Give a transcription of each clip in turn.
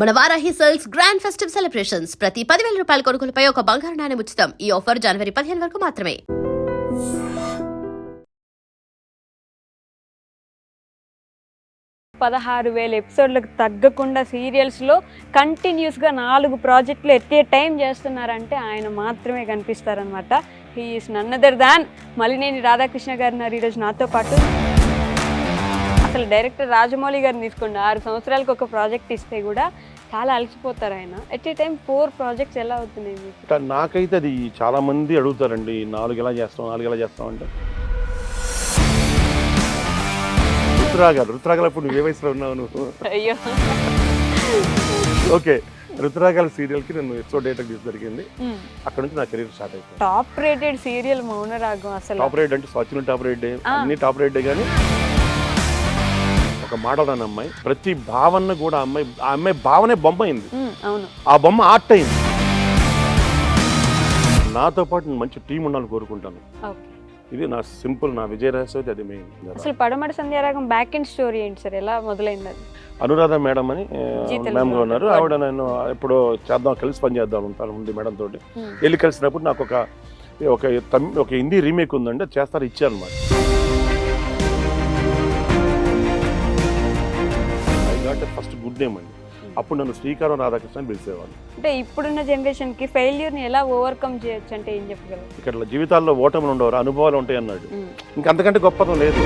మన Varahi sales grand festive celebrations ప్రతి 10,000 రూపాయల కొనుగోలుపై ఒక బంగారు నాణెం ఉచితం. ఈ ఆఫర్ జనవరి 15 వరకు మాత్రమే. 16,000 ఎపిసోడ్లకు తగ్గకుండా సీరియల్స్లో కంటిన్యూస్గా 4 ప్రాజెక్టులు ఎట్ ఏ టైం చేస్తున్నారంటే ఆయన మాత్రమే కనిపిస్తారనమాట. He is none other than Malineni Radhakrishna గారు ఉన్నారు ఈరోజు నాతో పాటు. అసలు డైరెక్టర్ రాజమౌళి గారిని తీసుకోండి, 6 సంవత్సరాలకు ఒక ప్రాజెక్ట్ ఇస్తే కూడా చాలా అలసిపోతారు ఆయన. ఎట్ ఏ టైం 4 ప్రాజెక్ట్స్ ఎలా అవుతున్నాయి మీకు? నాకైతే అది చాలా మంది అడుగుతారండి, 4 ఎలా చేస్తాం అంటే. రుతురాగాలు ఇప్పుడు నువ్వు ఏ వయసులో ఉన్నావు నువ్వు? అయ్యో ఓకే, రుతురాగాల సీరియల్కి నేను ఎపిసోడ్ డేట్ జరిగింది. అక్కడ నుంచి నా కెరీర్ స్టార్ట్ అయిపోయింది. Top rated serial Mounaragam. అసలు టాప్ రేట్ అంటే స్వచ్ఛను టాప్ రేట్, అన్ని టాప్ రేటే. కానీ ఒక మాట దాని అమ్మాయి ప్రతి భావన కూడా ఆ అమ్మాయి భావనే బొమ్మ అయింది. అవును, ఆ బొమ్మ ఆర్ట్ అయింది. నాతో పాటు నేను మంచి టీం ఉండాలని కోరుకుంటాను. ఇది నా సింపుల్, నా విజయ రహస్యం అది మెయిన్. అసలు పడమటి సంధ్యారాగం బ్యాక్ ఎండ్ స్టోరీ ఏంటి సార్, ఎలా మొదలైంది అది? అనురాధ మేడం అని మ్యామ్గా ఉన్నారు. ఆవిడ నేను ఎప్పుడో చేద్దాం, కలిసి పని చేద్దాం ఉంటాను ఉంది మేడం తోటి. వెళ్ళి కలిసినప్పుడు నాకు ఒక హిందీ రీమేక్ ఉందండి, అది చేస్తారు, ఇచ్చారు అనమాట. ఫస్ట్ గుడ్ నేమ్ అండి. అప్పుడు నన్ను శ్రీకారం రాధాకృష్ణ అని పిలిచేవాళ్ళు. అంటే ఇప్పుడున్న జనరేషన్ కి ఫెయిల్యూర్ ని ఎలా ఓవర్కమ్ చేయొచ్చు అంటే ఏం చెప్పగలరు? ఇక్కడ జీవితాల్లో ఓటములు ఉండవు, అనుభవాలు ఉంటాయి అన్నాడు. ఇంకంతకంటే గొప్పదం లేదు.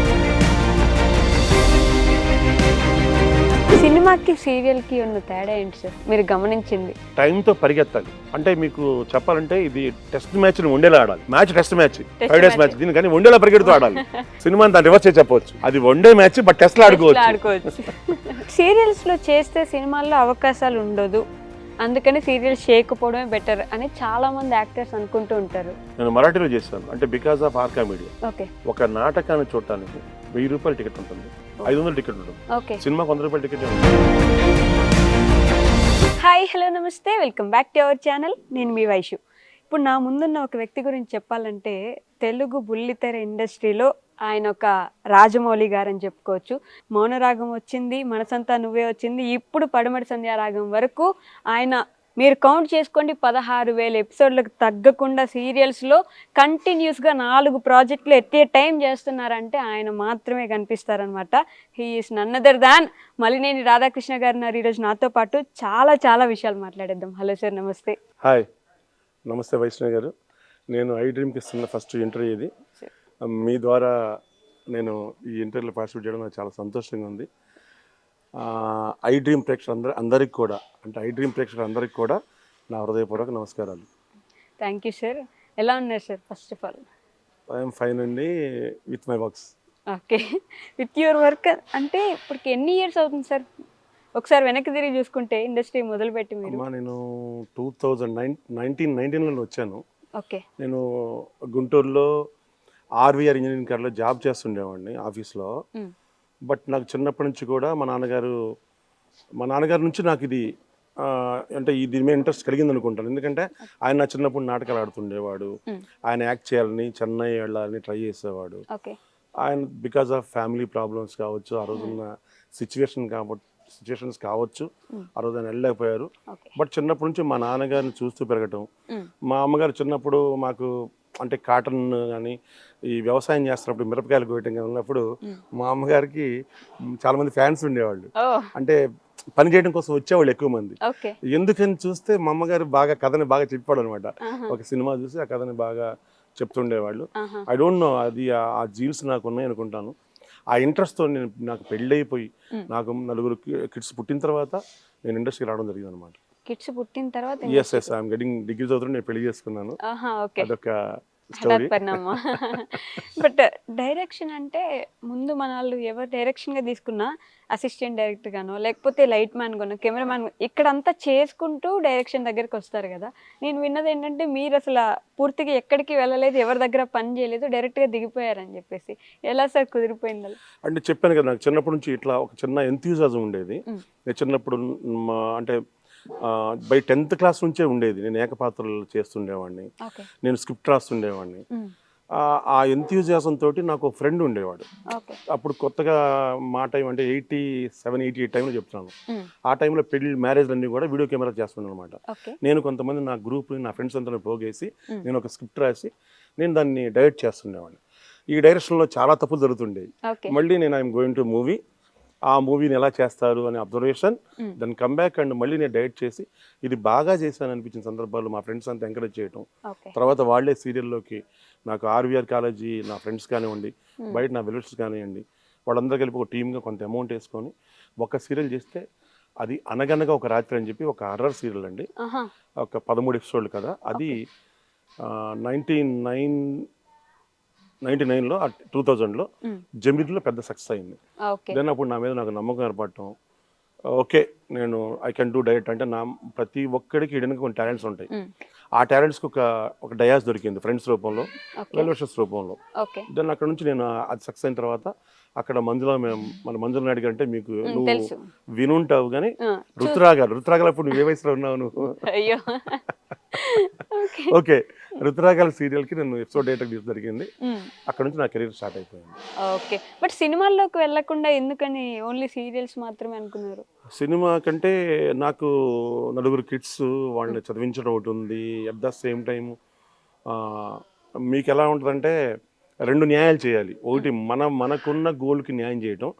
సినిమాకి సీరియల్ కి ఉన్న తేడా ఏంటి సార్ మీరు గమనించింది? టైంతో పరిగెత్తాలి. అంటే మీకు చెప్పాలంటే ఇది టెస్ట్ మ్యాచ్ ఉండేలా ఆడాలి. టెస్ట్ మ్యాచ్ 5 days మ్యాచ్, దీని కానీ ఉండేలా పరిగెడుతూ ఆడాలి. సినిమా దాన్ని రివర్స్ చేసి చెప్పవచ్చు, అది వన్డే మ్యాచ్ బట్ టెస్ట్ ఆడుకోవచ్చు. సీరియల్స్ లో చేస్తే సినిమాల్లో అవకాశాలు ఉండదు, అందుకని సీరియల్స్ చేయకపోవడమే బెటర్ అని చాలా మంది యాక్టర్స్ అనుకుంటూ ఉంటారు. నేను మరాఠీలో చేశాను, అంటే because of Arka Media. Okay, ఒక నాటకాన్ని చూడటానికి 1000 రూపాయల టికెట్ ఉంటుంది, 500 టికెట్ ఉంటుంది. ఓకే, సినిమాకి 100 రూపాయల టికెట్. హాయ్, హలో, నమస్తే, welcome back to our channel. నేను మీ వైషు. ఇప్పుడు నా ముందున్న ఒక వ్యక్తి గురించి చెప్పాలంటే తెలుగు బుల్లితెర ఇండస్ట్రీలో ఆయన ఒక రాజమౌళి గారు అని చెప్పుకోవచ్చు. మౌనరాగం వచ్చింది, మనసంతా నువ్వే వచ్చింది, ఇప్పుడు పడమటి సంధ్యారాగం వరకు ఆయన మీరు కౌంట్ చేసుకోండి 16,000 ఎపిసోడ్లకు తగ్గకుండా సీరియల్స్లో కంటిన్యూస్గా 4 ప్రాజెక్టులు ఎట్ ఏ టైం చేస్తున్నారంటే ఆయన మాత్రమే కనిపిస్తారనమాట. He is none other than Malineni Radhakrishna గారు ఉన్నారు ఈరోజు నాతో పాటు. చాలా విషయాలు మాట్లాడేద్దాం. హలో సార్, నమస్తే. హాయ్, నమస్తే వైష్ణవ్ గారు. నేను ఐ డ్రీమ్కి ఇస్తున్న ఫస్ట్ ఇంటర్వ్యూ ఇది. మీ ద్వారా నేను ఈ ఇంటర్వ్యూలో పార్టిసిపేట్ చేయడం నాకు చాలా సంతోషంగా ఉంది. ఐ డ్రీమ్ అందరికి కూడా, అంటే ఐ డ్రీమ్ ప్రేక్షకులందరికీ కూడా నా హృదయపూర్వక నమస్కారాలు. Thank you sir. ఎలా ఉన్నారు sir? First of all I'm fine అండి, with my works. Okay, with your work. అంటే ఇప్పటికి ఎన్ని ఇయర్స్ అవుతుంది సార్? ఒకసారి వెనక్కి తిరిగి చూసుకుంటే ఇండస్ట్రీ మొదలుపెట్టి మీరు. నేను 2019లో వచ్చాను. ఓకే, నేను గుంటూరులో ఆర్వీఆర్ ఇంజనీరింగ్ కాలేజ్లో జాబ్ చేస్తుండేవాడిని ఆఫీస్లో. బట్ నాకు చిన్నప్పటి నుంచి కూడా మా నాన్నగారి నుంచి నాకు ఇది అంటే దీని మీద ఇంట్రెస్ట్ కలిగింది అనుకుంటాను. ఎందుకంటే ఆయన నా చిన్నప్పుడు నాటకాలు ఆడుతుండేవాడు, ఆయన యాక్ట్ చేయాలని చెన్నై వెళ్ళాలని ట్రై చేసేవాడు. ఆయన బికాజ్ ఆఫ్ ఫ్యామిలీ ప్రాబ్లమ్స్ కావచ్చు, ఆ రోజున్న సిచ్యువేషన్స్ కావచ్చు, ఆ రోజు ఆయన వెళ్ళలేకపోయారు. బట్ చిన్నప్పటి నుంచి మా నాన్నగారిని చూస్తూ పెరగటం, మా అమ్మగారు చిన్నప్పుడు మాకు అంటే కాటన్ కానీ ఈ వ్యవసాయం చేస్తున్నప్పుడు మిరపకాయలు కోయటం కానీ ఉన్నప్పుడు మా అమ్మగారికి చాలా మంది ఫ్యాన్స్ ఉండేవాళ్ళు. అంటే పని చేయడం కోసం వచ్చేవాళ్ళు ఎక్కువ మంది. ఎందుకని చూస్తే మా అమ్మగారు కథని బాగా చెప్పాడు అనమాట. ఒక సినిమా చూసి ఆ కథని బాగా చెప్తుండేవాళ్ళు. ఐ డోంట్ నో, అది ఆ జీన్స్ నాకు ఉన్నాయి అనుకుంటాను. ఆ ఇంట్రెస్ట్తో నాకు పెళ్ళైపోయి నాకు 4 కిడ్స్ పుట్టిన తర్వాత నేను ఇండస్ట్రీకి రావడం జరిగింది అనమాట. కిడ్స్ పుట్టిన తర్వాత ఐఎమ్ గెటింగ్ డిగ్రీ చదువుతూ నేను పెళ్లి చేసుకున్నాను. అదొక బట్ డైరెక్షన్ అంటే ముందు మన వాళ్ళు ఎవరు డైరెక్షన్గా తీసుకున్నా అసిస్టెంట్ డైరెక్టర్ గానో లేకపోతే లైట్ మ్యాన్ గానో కెమెరామ్యాన్ ఇక్కడంతా చేసుకుంటూ డైరెక్షన్ దగ్గరికి వస్తారు కదా. నేను విన్నది ఏంటంటే మీరు అసలు పూర్తిగా ఎక్కడికి వెళ్ళలేదు, ఎవరి దగ్గర పని చేయలేదు, డైరెక్ట్గా దిగిపోయారని చెప్పేసి. ఎలా సార్ కుదిరిపోయింది? అంటే చెప్పాను కదా, నాకు చిన్నప్పటి నుంచి ఇట్లా ఒక చిన్న ఎంథ్యూజాజం ఉండేది. నేను చిన్నప్పుడు అంటే బై 10th క్లాస్ నుంచే ఉండేది. నేను ఏకపాత్రలు చేస్తుండేవాడిని, నేను స్క్రిప్ట్ రాస్తుండేవాడిని. ఆ ఎంథ్యూజియాసం తోటి నాకు ఒక ఫ్రెండ్ ఉండేవాడు. ఓకే. అప్పుడు కొత్తగా మా టైం అంటే 87, 88 టైంలో చెప్తున్నాను. హ్మ్. ఆ టైంలో పెళ్లి మ్యారేజ్లన్నీ కూడా వీడియో కెమెరా చేస్తున్నాను అనమాట. ఓకే. నేను కొంతమంది నా గ్రూప్ని నా ఫ్రెండ్స్ అంతా పోగేసి హ్మ్. నేను ఒక స్క్రిప్ట్ రాసి నేను దాన్ని డైరెక్ట్ చేస్తుండేవాడిని. ఈ డైరెక్షన్లో చాలా తప్పులు జరుగుతుండేవి. ఓకే. మళ్ళీ నేను ఐఎమ్ గోయింగ్ టు మూవీ, ఆ మూవీని ఎలా చేస్తారు అనే అబ్జర్వేషన్, హ్మ్. దాన్ని కమ్బ్యాక్ అండ్ మళ్ళీ నేను డైరెక్ట్ చేసి ఇది బాగా చేశాను అనిపించిన సందర్భాల్లో మా ఫ్రెండ్స్ అంతా ఎంకరేజ్ చేయడం. ఓకే. తర్వాత వాళ్ళే సీరియల్లోకి నాకు ఆర్వీఆర్ కాలేజీ నా ఫ్రెండ్స్ కానివ్వండి, Hmm. బయట నా వెల్స్ కానివ్వండి, వాళ్ళందరూ కలిపి ఒక టీమ్గా కొంత అమౌంట్ వేసుకొని ఒక సీరియల్ చేస్తే అది అనగనగా ఒక రాత్రి అని చెప్పి ఒక హర్రర్ సీరియల్ అండి. ఆహా. ఒక 13 ఎపిసోడ్లు కదా అది. 99లో 2000లో Hmm. జమీర్లో పెద్ద సక్సెస్ అయింది. ఓకే. దెన్ అప్పుడు నా మీద నాకు నమ్మకం ఏర్పడటం, ఓకే నేను ఐ కెన్ డూ డైరెక్ట్ అంటే నా ప్రతి ఒక్కడికి హిడెన్గా కొన్ని టాలెంట్స్ ఉంటాయి. Hmm. ఆ టాలెంట్స్కి ఒక డయాస్ దొరికింది ఫ్రెండ్స్ రూపంలో, ఓకే. వెల్విషర్స్ రూపంలో. ఓకే. దెన్ అక్కడ నుంచి నేను అది సక్సెస్ అయిన తర్వాత అక్కడ మన మంజుల నాయుడు గారు అంటే మీకు నువ్వు తెలుసు. వినుంటావు కానీ ఆ, రుతురాగాలు అప్పుడు నువ్వు ఏ వయసులో ఉన్నావు నువ్వు? అయ్యో. ఓకే. ఓకే, రుతురాగాల సీరియల్కి నేను ఎపిసోడ్ డైరెక్టర్ జరిగింది. Hmm. అక్కడ నుంచి నా కెరీర్ స్టార్ట్ అయిపోయింది. ఓకే. బట్ సినిమాల్లోకి వెళ్ళకుండా ఎందుకని ఓన్లీ సీరియల్స్ మాత్రమే అనుకున్నారు? సినిమా కంటే నాకు నలుగురు కిడ్స్ వాళ్ళని చదివించడం ఒకటి ఉంది. అట్ ద సేమ్ టైం మీకు ఎలా ఉంటుందంటే రెండు న్యాయాలు చేయాలి. ఒకటి మనకున్న గోల్కి న్యాయం చేయటం,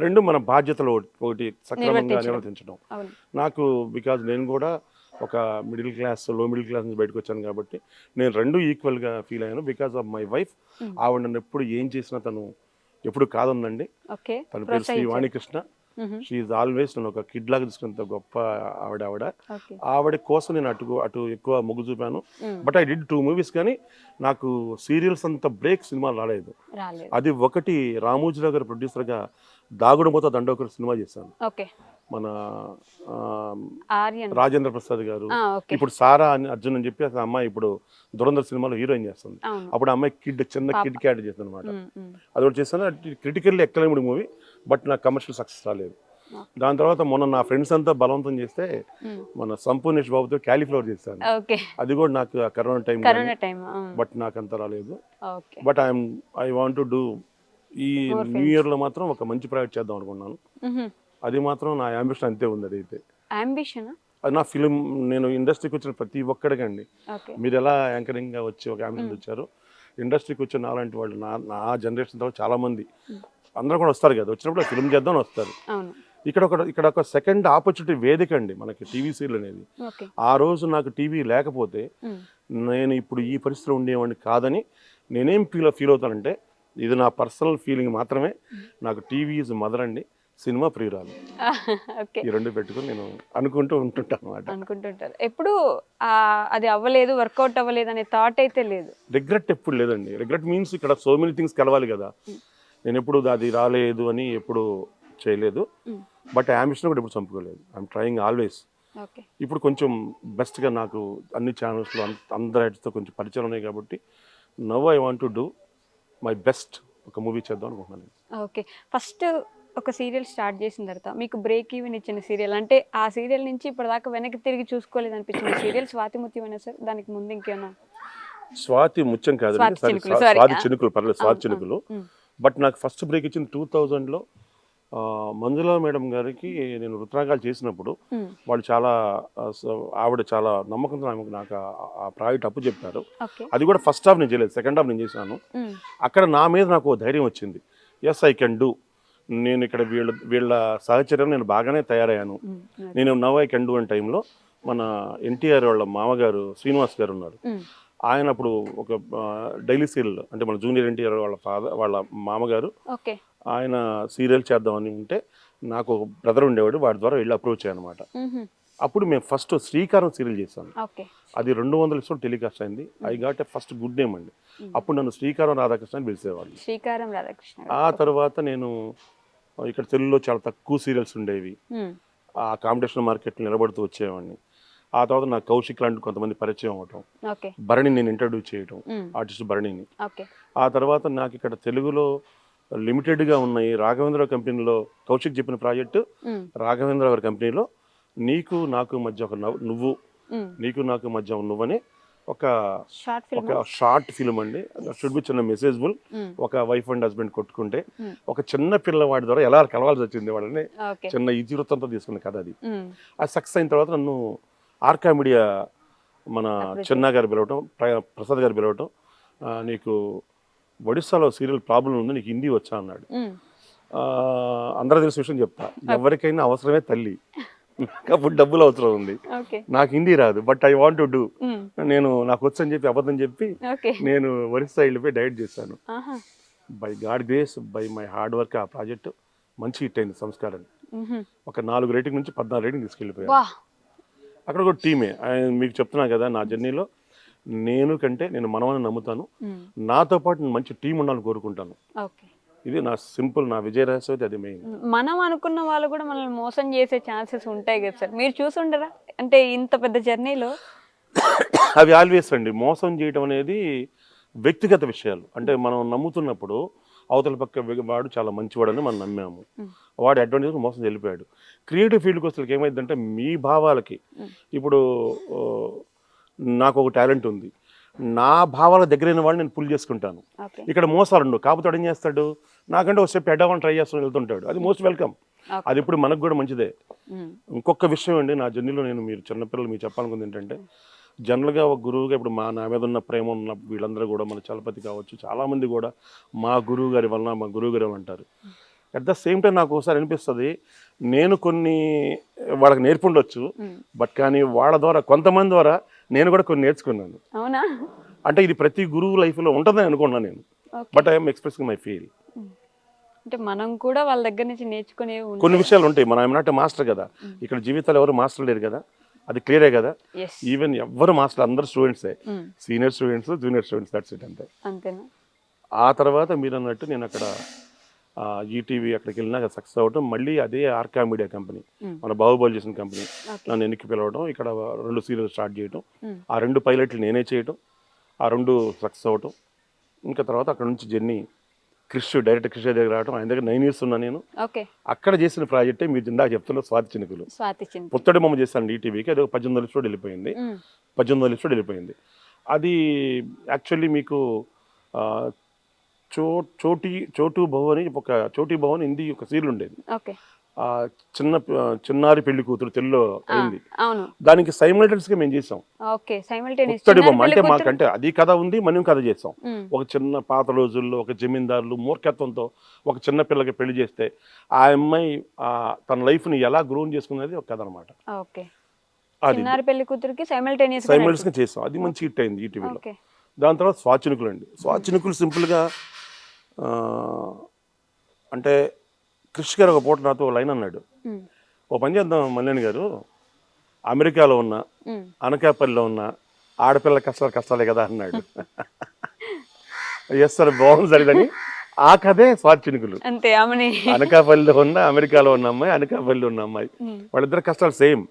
రెండు మన బాధ్యతలు ఒకటి సక్రమంగా నిర్వర్తించడం. అవును. నాకు బికాజ్ నేను కూడా ఒక మిడిల్ క్లాస్ లో మిడిల్ క్లాస్ నుంచి బయటకు వచ్చాను కాబట్టి నేను రెండు ఈక్వల్గా ఫీల్ అయ్యాను. బికాజ్ ఆఫ్ మై వైఫ్, ఆవిడ నన్ను ఎప్పుడు ఏం చేసినా తను ఎప్పుడు కాదండి. ఓకే. తన పేరు శ్రీ వాణికృష్ణ. షీఈ్ ఆల్వేస్ నన్ను ఒక కిడ్ లాగా తీసుకున్నంత గొప్ప ఆవిడ. ఓకే. ఆవిడ కోసం నేను అటు ఎక్కువ మొగ్గు చూపాను. బట్ ఐ డిడ్ 2 మూవీస్ కానీ నాకు సీరియల్స్ అంత బ్రేక్ సినిమాలు రాలేదు. అది ఒకటి రామోజీరావు గారు ప్రొడ్యూసర్గా దాగుడుమూత దండోకర్ సినిమా చేశాను. ఓకే. మన ఆర్యన్ రాజేంద్ర ప్రసాద్ గారు, ఆ, ఓకే. ఇప్పుడు సారా అర్జున్ అని చెప్పి అసలు అమ్మాయి ఇప్పుడు దురంధర్ సినిమాలో హీరోయిన్ చేస్తుంది. అవును. అప్పుడు ఆ అమ్మాయి చిన్న కిడ్ క్యాట్ చేస్తుంది అనమాట. ఉమ్. అది ఒకటి చేస్తాను. క్రిటికల్లీ ఎక్కలేముడి మూవీ, బట్ నాకు కమర్షియల్ సక్సెస్ రాలేదు. దాని తర్వాత మొన్న నా ఫ్రెండ్స్ అంతా బలవంతం చేస్తే మన సంపూర్ణేష్ బాబుతో క్యాలీఫ్లవర్ చేశాను. ఓకే. అది కూడా నాకు కరోనా టైం, బట్ నాకు అంత రాలేదు. Okay. But I want to do ఈ న్యూ ఇయర్లో మాత్రం ఒక మంచి ప్రాజెక్ట్ చేద్దాం అనుకున్నాను. అది మాత్రం నా అంబిషన్ అంతే ఉంది. అది అయితే అంబిషన్ అది నా ఫిలిం. నేను ఇండస్ట్రీకి వచ్చిన ప్రతి ఒక్కడికండి, ఓకే. మీరు ఎలా యాంకరింగ్గా వచ్చి ఒక అంబిషన్ వచ్చారు, ఇండస్ట్రీకి వచ్చిన నాలాంటి వాళ్ళు నా జనరేషన్ తర్వాత చాలామంది అందరూ కూడా వస్తారు కదా, వచ్చినప్పుడు ఫిలిం చేద్దామని వస్తారు. అవును. ఇక్కడ ఒక సెకండ్ ఆపర్చునిటీ వేదిక అండి మనకి టీవీ సీరియల్ అనేది. ఓకే. ఆ రోజు నాకు టీవీ లేకపోతే నేను ఇప్పుడు ఈ పరిస్థితిలో ఉండేవాడిని కాదని నేనేం ఫీల్ అవుతానంటే, ఇది నా పర్సనల్ ఫీలింగ్ మాత్రమే. నాకు టీవీ ఈజ్ మదర్ అండి, సినిమా ప్రియురాలు. ఓకే. ఈ రెండు పెట్టుకుని నేను అనుకుంటుంటాను అన్నమాట. అనుకుంటుంటారు ఎప్పుడు అది అవ్వలేదు, వర్కౌట్ అవ్వలేదు అనే థాట్ అయితే లేదు? రిగ్రెట్ ఎప్పుడు లేదండి. రిగ్రెట్ మీన్స్ ఇక్కడ సో మెనీ థింగ్స్ కలవాలి కదా. నేను ఎప్పుడు అది రాలేదు అని ఎప్పుడు చేయలేదు. బట్ అంబిషన్ కూడా ఎప్పుడు చంపుకోలేదు. I'm trying always. ఓకే. ఇప్పుడు కొంచెం బెస్ట్గా నాకు అన్ని ఛానల్స్లో అందరి రైట్స్తో కొంచెం పరిచయం ఉన్నాయి కాబట్టి now I want to do my best. ఒక మూవీ చేద్దాం అనుకుంటున్నాను. ఓకే. ఫస్ట్ ఒక సీరియల్ స్టార్ట్ చేసిన తర్వాత మీకు బ్రేక్ ఈవెన్ ఇచ్చిన సీరియల్ అంటే ఆ సీరియల్ నుంచి ఇప్పటిదాకా వెనక్కి తిరిగి చూసుకోలేదు అనిపించిన సీరియల్ స్వాతి ముత్యమేనా సార్? దానికి ముందు ఇంకేనా? స్వాతి ముత్యం కాదు, స్వాతి చినుకులు. పర్లేదు, స్వాతి చినుకులు. బట్ నాకు ఫస్ట్ బ్రేక్ ఇచ్చింది 2000లో. మంజుల మేడం గారికి నేను రుద్రాగాలు చేసినప్పుడు వాళ్ళు ఆవిడ చాలా నమ్మకంతో నాకు ఆ ప్రాజెక్ట్ అప్పు చెప్పారు. అది కూడా ఫస్ట్ హాఫ్ నేను చేయలేదు, సెకండ్ హాఫ్ నేను చేశాను. అక్కడ నా మీద నాకు ధైర్యం వచ్చింది. Yes I can do. నేను ఇక్కడ వీళ్ళ సహచర్యం నేను బాగానే తయారయ్యాను. నేను నవ్ ఐ కెన్ డూ అనే టైంలో మన ఎన్టీఆర్ వాళ్ళ మామగారు శ్రీనివాస్ గారు ఉన్నారు. ఆయన అప్పుడు ఒక డైలీ సీరియల్ అంటే మన జూనియర్ ఎన్టీఆర్ వాళ్ళ మామగారు, ఆయన సీరియల్ చేద్దామని ఉంటే నాకు ఒక బ్రదర్ ఉండేవాడు, వాడి ద్వారా వెళ్ళి అప్రోచ్ అయ్యానమాట. అప్పుడు మేము ఫస్ట్ శ్రీకారం సీరియల్ చేశాను. అది 200 ఎపిసోడ్ టెలికాస్ట్ అయింది. I got a first good name అండి. అప్పుడు నన్ను శ్రీకారం రాధాకృష్ణ అని పిలిచేవాళ్ళు. శ్రీకారం రాధాకృష్ణ. ఆ తర్వాత నేను ఇక్కడ తెలుగులో చాలా తక్కువ సీరియల్స్ ఉండేవి, ఆ కాంపిటీషన్ మార్కెట్లో నిలబడుతూ వచ్చేవాడిని. ఆ తర్వాత నాకు కౌశిక్ లాంటి కొంతమంది పరిచయం అవటం, భరణి నేను ఇంట్రడ్యూస్ చేయటం, ఆర్టిస్ట్ భరణిని. ఆ తర్వాత నాకు ఇక్కడ తెలుగులో లిమిటెడ్గా ఉన్నాయి రాఘవేంద్ర కంపెనీలో కౌశిక్ చెప్పిన ప్రాజెక్టు, రాఘవేంద్ర గారి కంపెనీలో నీకు నాకు మధ్య ఒక నువ్వు, నీకు నాకు మధ్య నువ్వని ఒక షార్ట్ ఫిల్మ్. ఒక షార్ట్ ఫిల్మ్ అండి, షుడ్ బి చిన్న మెసేజ్బుల్. ఒక వైఫ్ అండ్ హస్బెండ్ కొట్టుకుంటే ఒక చిన్న పిల్లవాడి ద్వారా ఎలా కలవాల్సి వచ్చింది వాళ్ళని, ఓకే. చిన్న ఇతివృత్తంతో తీసుకున్న కథ అది. అది సక్సెస్ అయిన తర్వాత నన్ను ఆర్కా మీడియా మన చిన్న గారు పిలవటం, ప్రసాద్ గారు పిలవటం, నీకు ఒడిస్సాలో సీరియల్ ప్రాబ్లం ఉంది, నీకు హిందీ వచ్చా అన్నాడు. అందరూ తెలిసిన విషయం చెప్తా, ఎవరికైనా అవసరమే తల్లి, అప్పుడు డబ్బులు అవసరం ఉంది. నాకు హిందీ రాదు, but I want to do. నేను నాకు వచ్చని చెప్పి అబద్ధం చెప్పి నేను ఒరిస్సా వెళ్ళిపోయి డైరెక్ట్ చేశాను. By God grace, by my hard work ఆ ప్రాజెక్ట్ మంచి హిట్ అయింది. సంస్కారం ఒక 4 రేటింగ్ నుంచి 14 రేటింగ్ తీసుకెళ్ళిపోయాను. అక్కడ ఒక టీమే. మీకు చెప్తున్నా కదా, నా జర్నీలో నేను మనవని నమ్ముతాను, నాతో పాటు మంచి టీం ఉండాలని కోరుకుంటాను. ఇది నా సింపుల్, నా విజయ రహస్యం అయితే అది మెయిన్. మనం అనుకున్న వాళ్ళు కూడా మనల్ని మోసం చేసే ఛాన్సెస్ ఉంటాయి కదా సార్, మీరు చూసుండరా అంటే ఇంత పెద్ద జర్నీలో? అవి ఆల్వేస్ అండి, మోసం చేయడం అనేది వ్యక్తిగత విషయాలు. అంటే మనం నమ్ముతున్నప్పుడు అవతల పక్క వాడు చాలా మంచివాడని మనం నమ్మాము, వాడు అడ్వాంటేజ్ మోసం వెళ్ళిపోయాడు. క్రియేటివ్ ఫీల్డ్కి వస్తే ఏమైందంటే మీ భావాలకి, ఇప్పుడు నాకు ఒక టాలెంట్ ఉంది, నా భావాల దగ్గరైన వాళ్ళు నేను పుల్ చేసుకుంటాను. ఇక్కడ మోసాలు ఉండవు. కాకపోతే ఏం చేస్తాడు, నాకంటే ఒక స్టెప్ అడ్వాన్స్ ట్రై చేస్తూ వెళ్తుంటాడు, అది మోస్ట్ వెల్కమ్. అది ఇప్పుడు మనకు కూడా మంచిదే. ఇంకొక విషయం అండి, నా జర్నీలో నేను మీరు చిన్నపిల్లలు మీకు చెప్పాలనుకుంది ఏంటంటే, జనరల్గా ఒక గురువుగా ఇప్పుడు నా మీద ఉన్న ప్రేమ ఉన్న వీళ్ళందరూ కూడా మన చలపతి కావచ్చు, చాలామంది కూడా మా గురువు గారి వలన మా గురువు గారు అంటారు. అట్ ద సేమ్ టైం నాకు ఒకసారి అనిపిస్తుంది, నేను కొన్ని వాళ్ళకి నేర్పుండొచ్చు, బట్ కానీ వాళ్ళ ద్వారా కొంతమంది ద్వారా నేను కూడా కొన్ని నేర్చుకున్నాను. అవునా? అంటే ఇది ప్రతి గురువు లైఫ్లో ఉంటుందని అనుకున్నాను నేను, but I'm expressing my feel. అంటే మనం కూడా వాళ్ళ దగ్గర నుంచి నేర్చుకునే కొన్ని విషయాలు ఉంటాయి. మనం ఏమన్నా మాస్టర్ కదా, ఇక్కడ జీవితాలు ఎవరు మాస్టర్ లేరు కదా, అది క్లియరే కదా. ఈవెన్ ఎవరు మాస్టర్, అందరు స్టూడెంట్సే, senior students, junior students, that's it, అంతే. అంతేనా? ఆ తర్వాత మీరు అన్నట్టు నేను అక్కడ ఈటీవీ అక్కడికి వెళ్ళినాక సక్సెస్ అవ్వటం, మళ్ళీ అదే ఆర్కా మీడియా కంపెనీ, మన బాహుబలి చేసిన కంపెనీ నన్ను ఎన్నికి పిలవడం, ఇక్కడ 2 సీరియల్ స్టార్ట్ చేయటం, ఆ 2 పైలట్లు నేనే చేయటం, ఆ 2 సక్సెస్ అవ్వటం. ఇంకా తర్వాత అక్కడ నుంచి జర్నీ డైరెక్టర్ కృష్ణ దగ్గర రావడం, ఆయన దగ్గర 9 years ఉన్నా నేను. అక్కడ చేసిన ప్రాజెక్టే మీరు ఇందాక చెప్తున్న స్వాతి చినుకులు. పుత్తడి బొమ్మ చేశాను ఈటీవీకి, అది 18 episodes వెళ్ళిపోయింది. 18 episodes వెళ్ళిపోయింది. అది యాక్చువల్లీ మీకు చోటు భవన్ అని ఒక చోటీ భవన్ హిందీ ఒక సీరియల్ ఉండేది, చిన్నారి పెళ్లి కూతురు తెలుగులో అయింది, దానికి సైమల్టేనియస్ గా మేము చేసాం. పుత్తడి బొమ్మ అంటే మాకంటే అది కథ ఉంది, మనం కథ చేసాం. ఒక చిన్న పాత రోజుల్లో ఒక జమీందారులు మూర్ఖత్వంతో ఒక చిన్న పిల్లకి పెళ్లి చేస్తే ఆ అమ్మాయి తన లైఫ్ ని ఎలా గ్రోన్ చేసుకునేది ఒక కథ అనమాట. సైమల్టేనియస్ గా చేసాం, అది మంచి హిట్ అయింది ఈటీవీలో. దాని తర్వాత స్వాచినుకులు అండి. స్వాచినుకులు సింపుల్ గా అంటే కృషి గారు ఒక పూట నాతో లైన్ అన్నాడు, ఓ పని చేద్దాం మల్లేని గారు, అమెరికాలో ఉన్నా అనకాపల్లిలో ఉన్నా ఆడపిల్ల కష్టాలే కదా అన్నాడు. ఎస్ సార్, బాగుంది సరిదని ఆ కథే స్వాతి చినుకులు. అనకాపల్లిలో ఉన్న అమెరికాలో ఉన్న అమ్మాయి, అనకాపల్లిలో ఉన్న అమ్మాయి, వాళ్ళిద్దరు కష్టాలు సేమ్.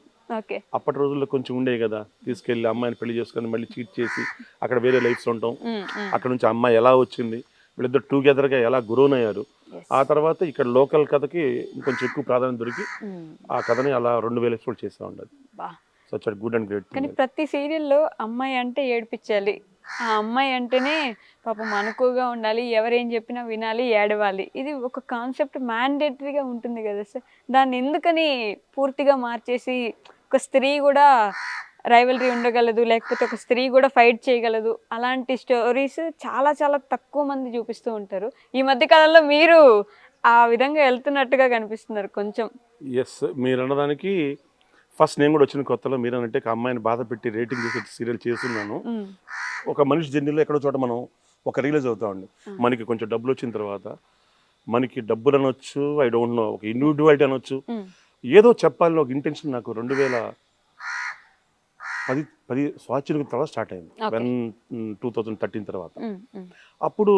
అప్పటి రోజుల్లో కొంచెం ఉండేవి కదా, తీసుకెళ్లి అమ్మాయిని పెళ్లి చేసుకొని మళ్ళీ చీట్ చేసి అక్కడ వేరే లైఫ్స్ ఉంటాం. అక్కడ నుంచి అమ్మాయి ఎలా వచ్చింది, వీళ్ళిద్దరు టుగెదర్గా ఎలా గ్రోన్ అయ్యారు. ఆ తర్వాత ఇక్కడ లోకల్ కథకి ఇంకొంచెం ఎక్కువ ప్రాధాన్యత దొరికి ఆ కథని అలా 2000 episodes చేస్తూ ఉండదు. Such good and great. కానీ ప్రతి సీరియల్లో అమ్మాయి అంటే ఏడిపించాలి, ఆ అమ్మాయి అంటేనే పాపం అనుకువగా ఉండాలి, ఎవరేం చెప్పినా వినాలి, ఏడవాలి, ఇది ఒక కాన్సెప్ట్ మ్యాండేటరీగా ఉంటుంది కదా సార్. దాన్ని ఎందుకని పూర్తిగా మార్చేసి ఒక స్త్రీ కూడా రైవలరీ ఉండగలదు, లేకపోతే ఒక స్త్రీ కూడా ఫైట్ చేయగలదు, అలాంటి స్టోరీస్ చాలా చాలా తక్కువ మంది చూపిస్తూ ఉంటారు. ఈ మధ్య కాలంలో మీరు ఆ విధంగా వెళ్తున్నట్టుగా కనిపిస్తున్నారు కొంచెం. ఎస్, మీరు అన్నదానికి ఫస్ట్ నేను కూడా వచ్చిన కొత్తలో మీరు అన్నట్టే అమ్మాయిని బాధ పెట్టి రేటింగ్ చేసి సీరియల్ చేస్తున్నాను. ఒక మనిషి జర్నీలో ఎక్కడో చోట మనం ఒక రియలైజ్ అవుతామండి, మనకి కొంచెం డబ్బులు వచ్చిన తర్వాత మనకి డబ్బులు అనొచ్చు, ఐ డోంట్ నో, ఒక ఇండివిజువాలిటీ అనొచ్చు, ఏదో చెప్పాలని ఒక ఇంటెన్షన్ నాకు 2010 స్వాచినుకు తర్వాత స్టార్ట్ అయింది, 2013 తర్వాత. అప్పుడు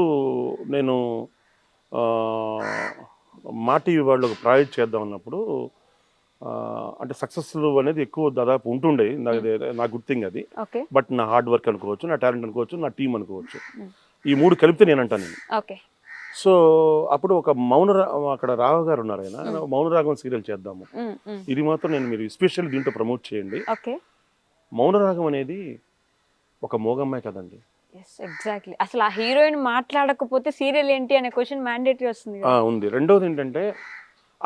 నేను మా టీవీ వాళ్ళు ఒక ప్రాజెక్ట్ చేద్దాం అన్నప్పుడు, అంటే సక్సెస్ఫుల్ అనేది ఎక్కువ దాదాపు ఉంటుండే, నాకు గుడ్ థింగ్ అది. బట్ నా హార్డ్ వర్క్ అనుకోవచ్చు, నా టాలెంట్ అనుకోవచ్చు, నా టీం అనుకోవచ్చు, ఈ 3 కలిపితే నేను అంటాను నేను. సో అప్పుడు ఒక అక్కడ రావు గారు ఉన్నారు, ఆయన మౌనరాగం సీరియల్ చేద్దాము, ఇది మాత్రం నేను మీరు ఎస్పెషల్లీ దీంట్లో ప్రమోట్ చేయండి. మౌనరాగం అనేది ఒక మూగమ్మాయి కదండి. Yes exactly. అసలు ఆ హీరోయిన్ మాట్లాడకపోతే సీరియల్ ఏంటి అనే క్వశ్చన్ మ్యాండేటరీ వస్తుంది కదా. ఉంది. రెండోది ఏంటంటే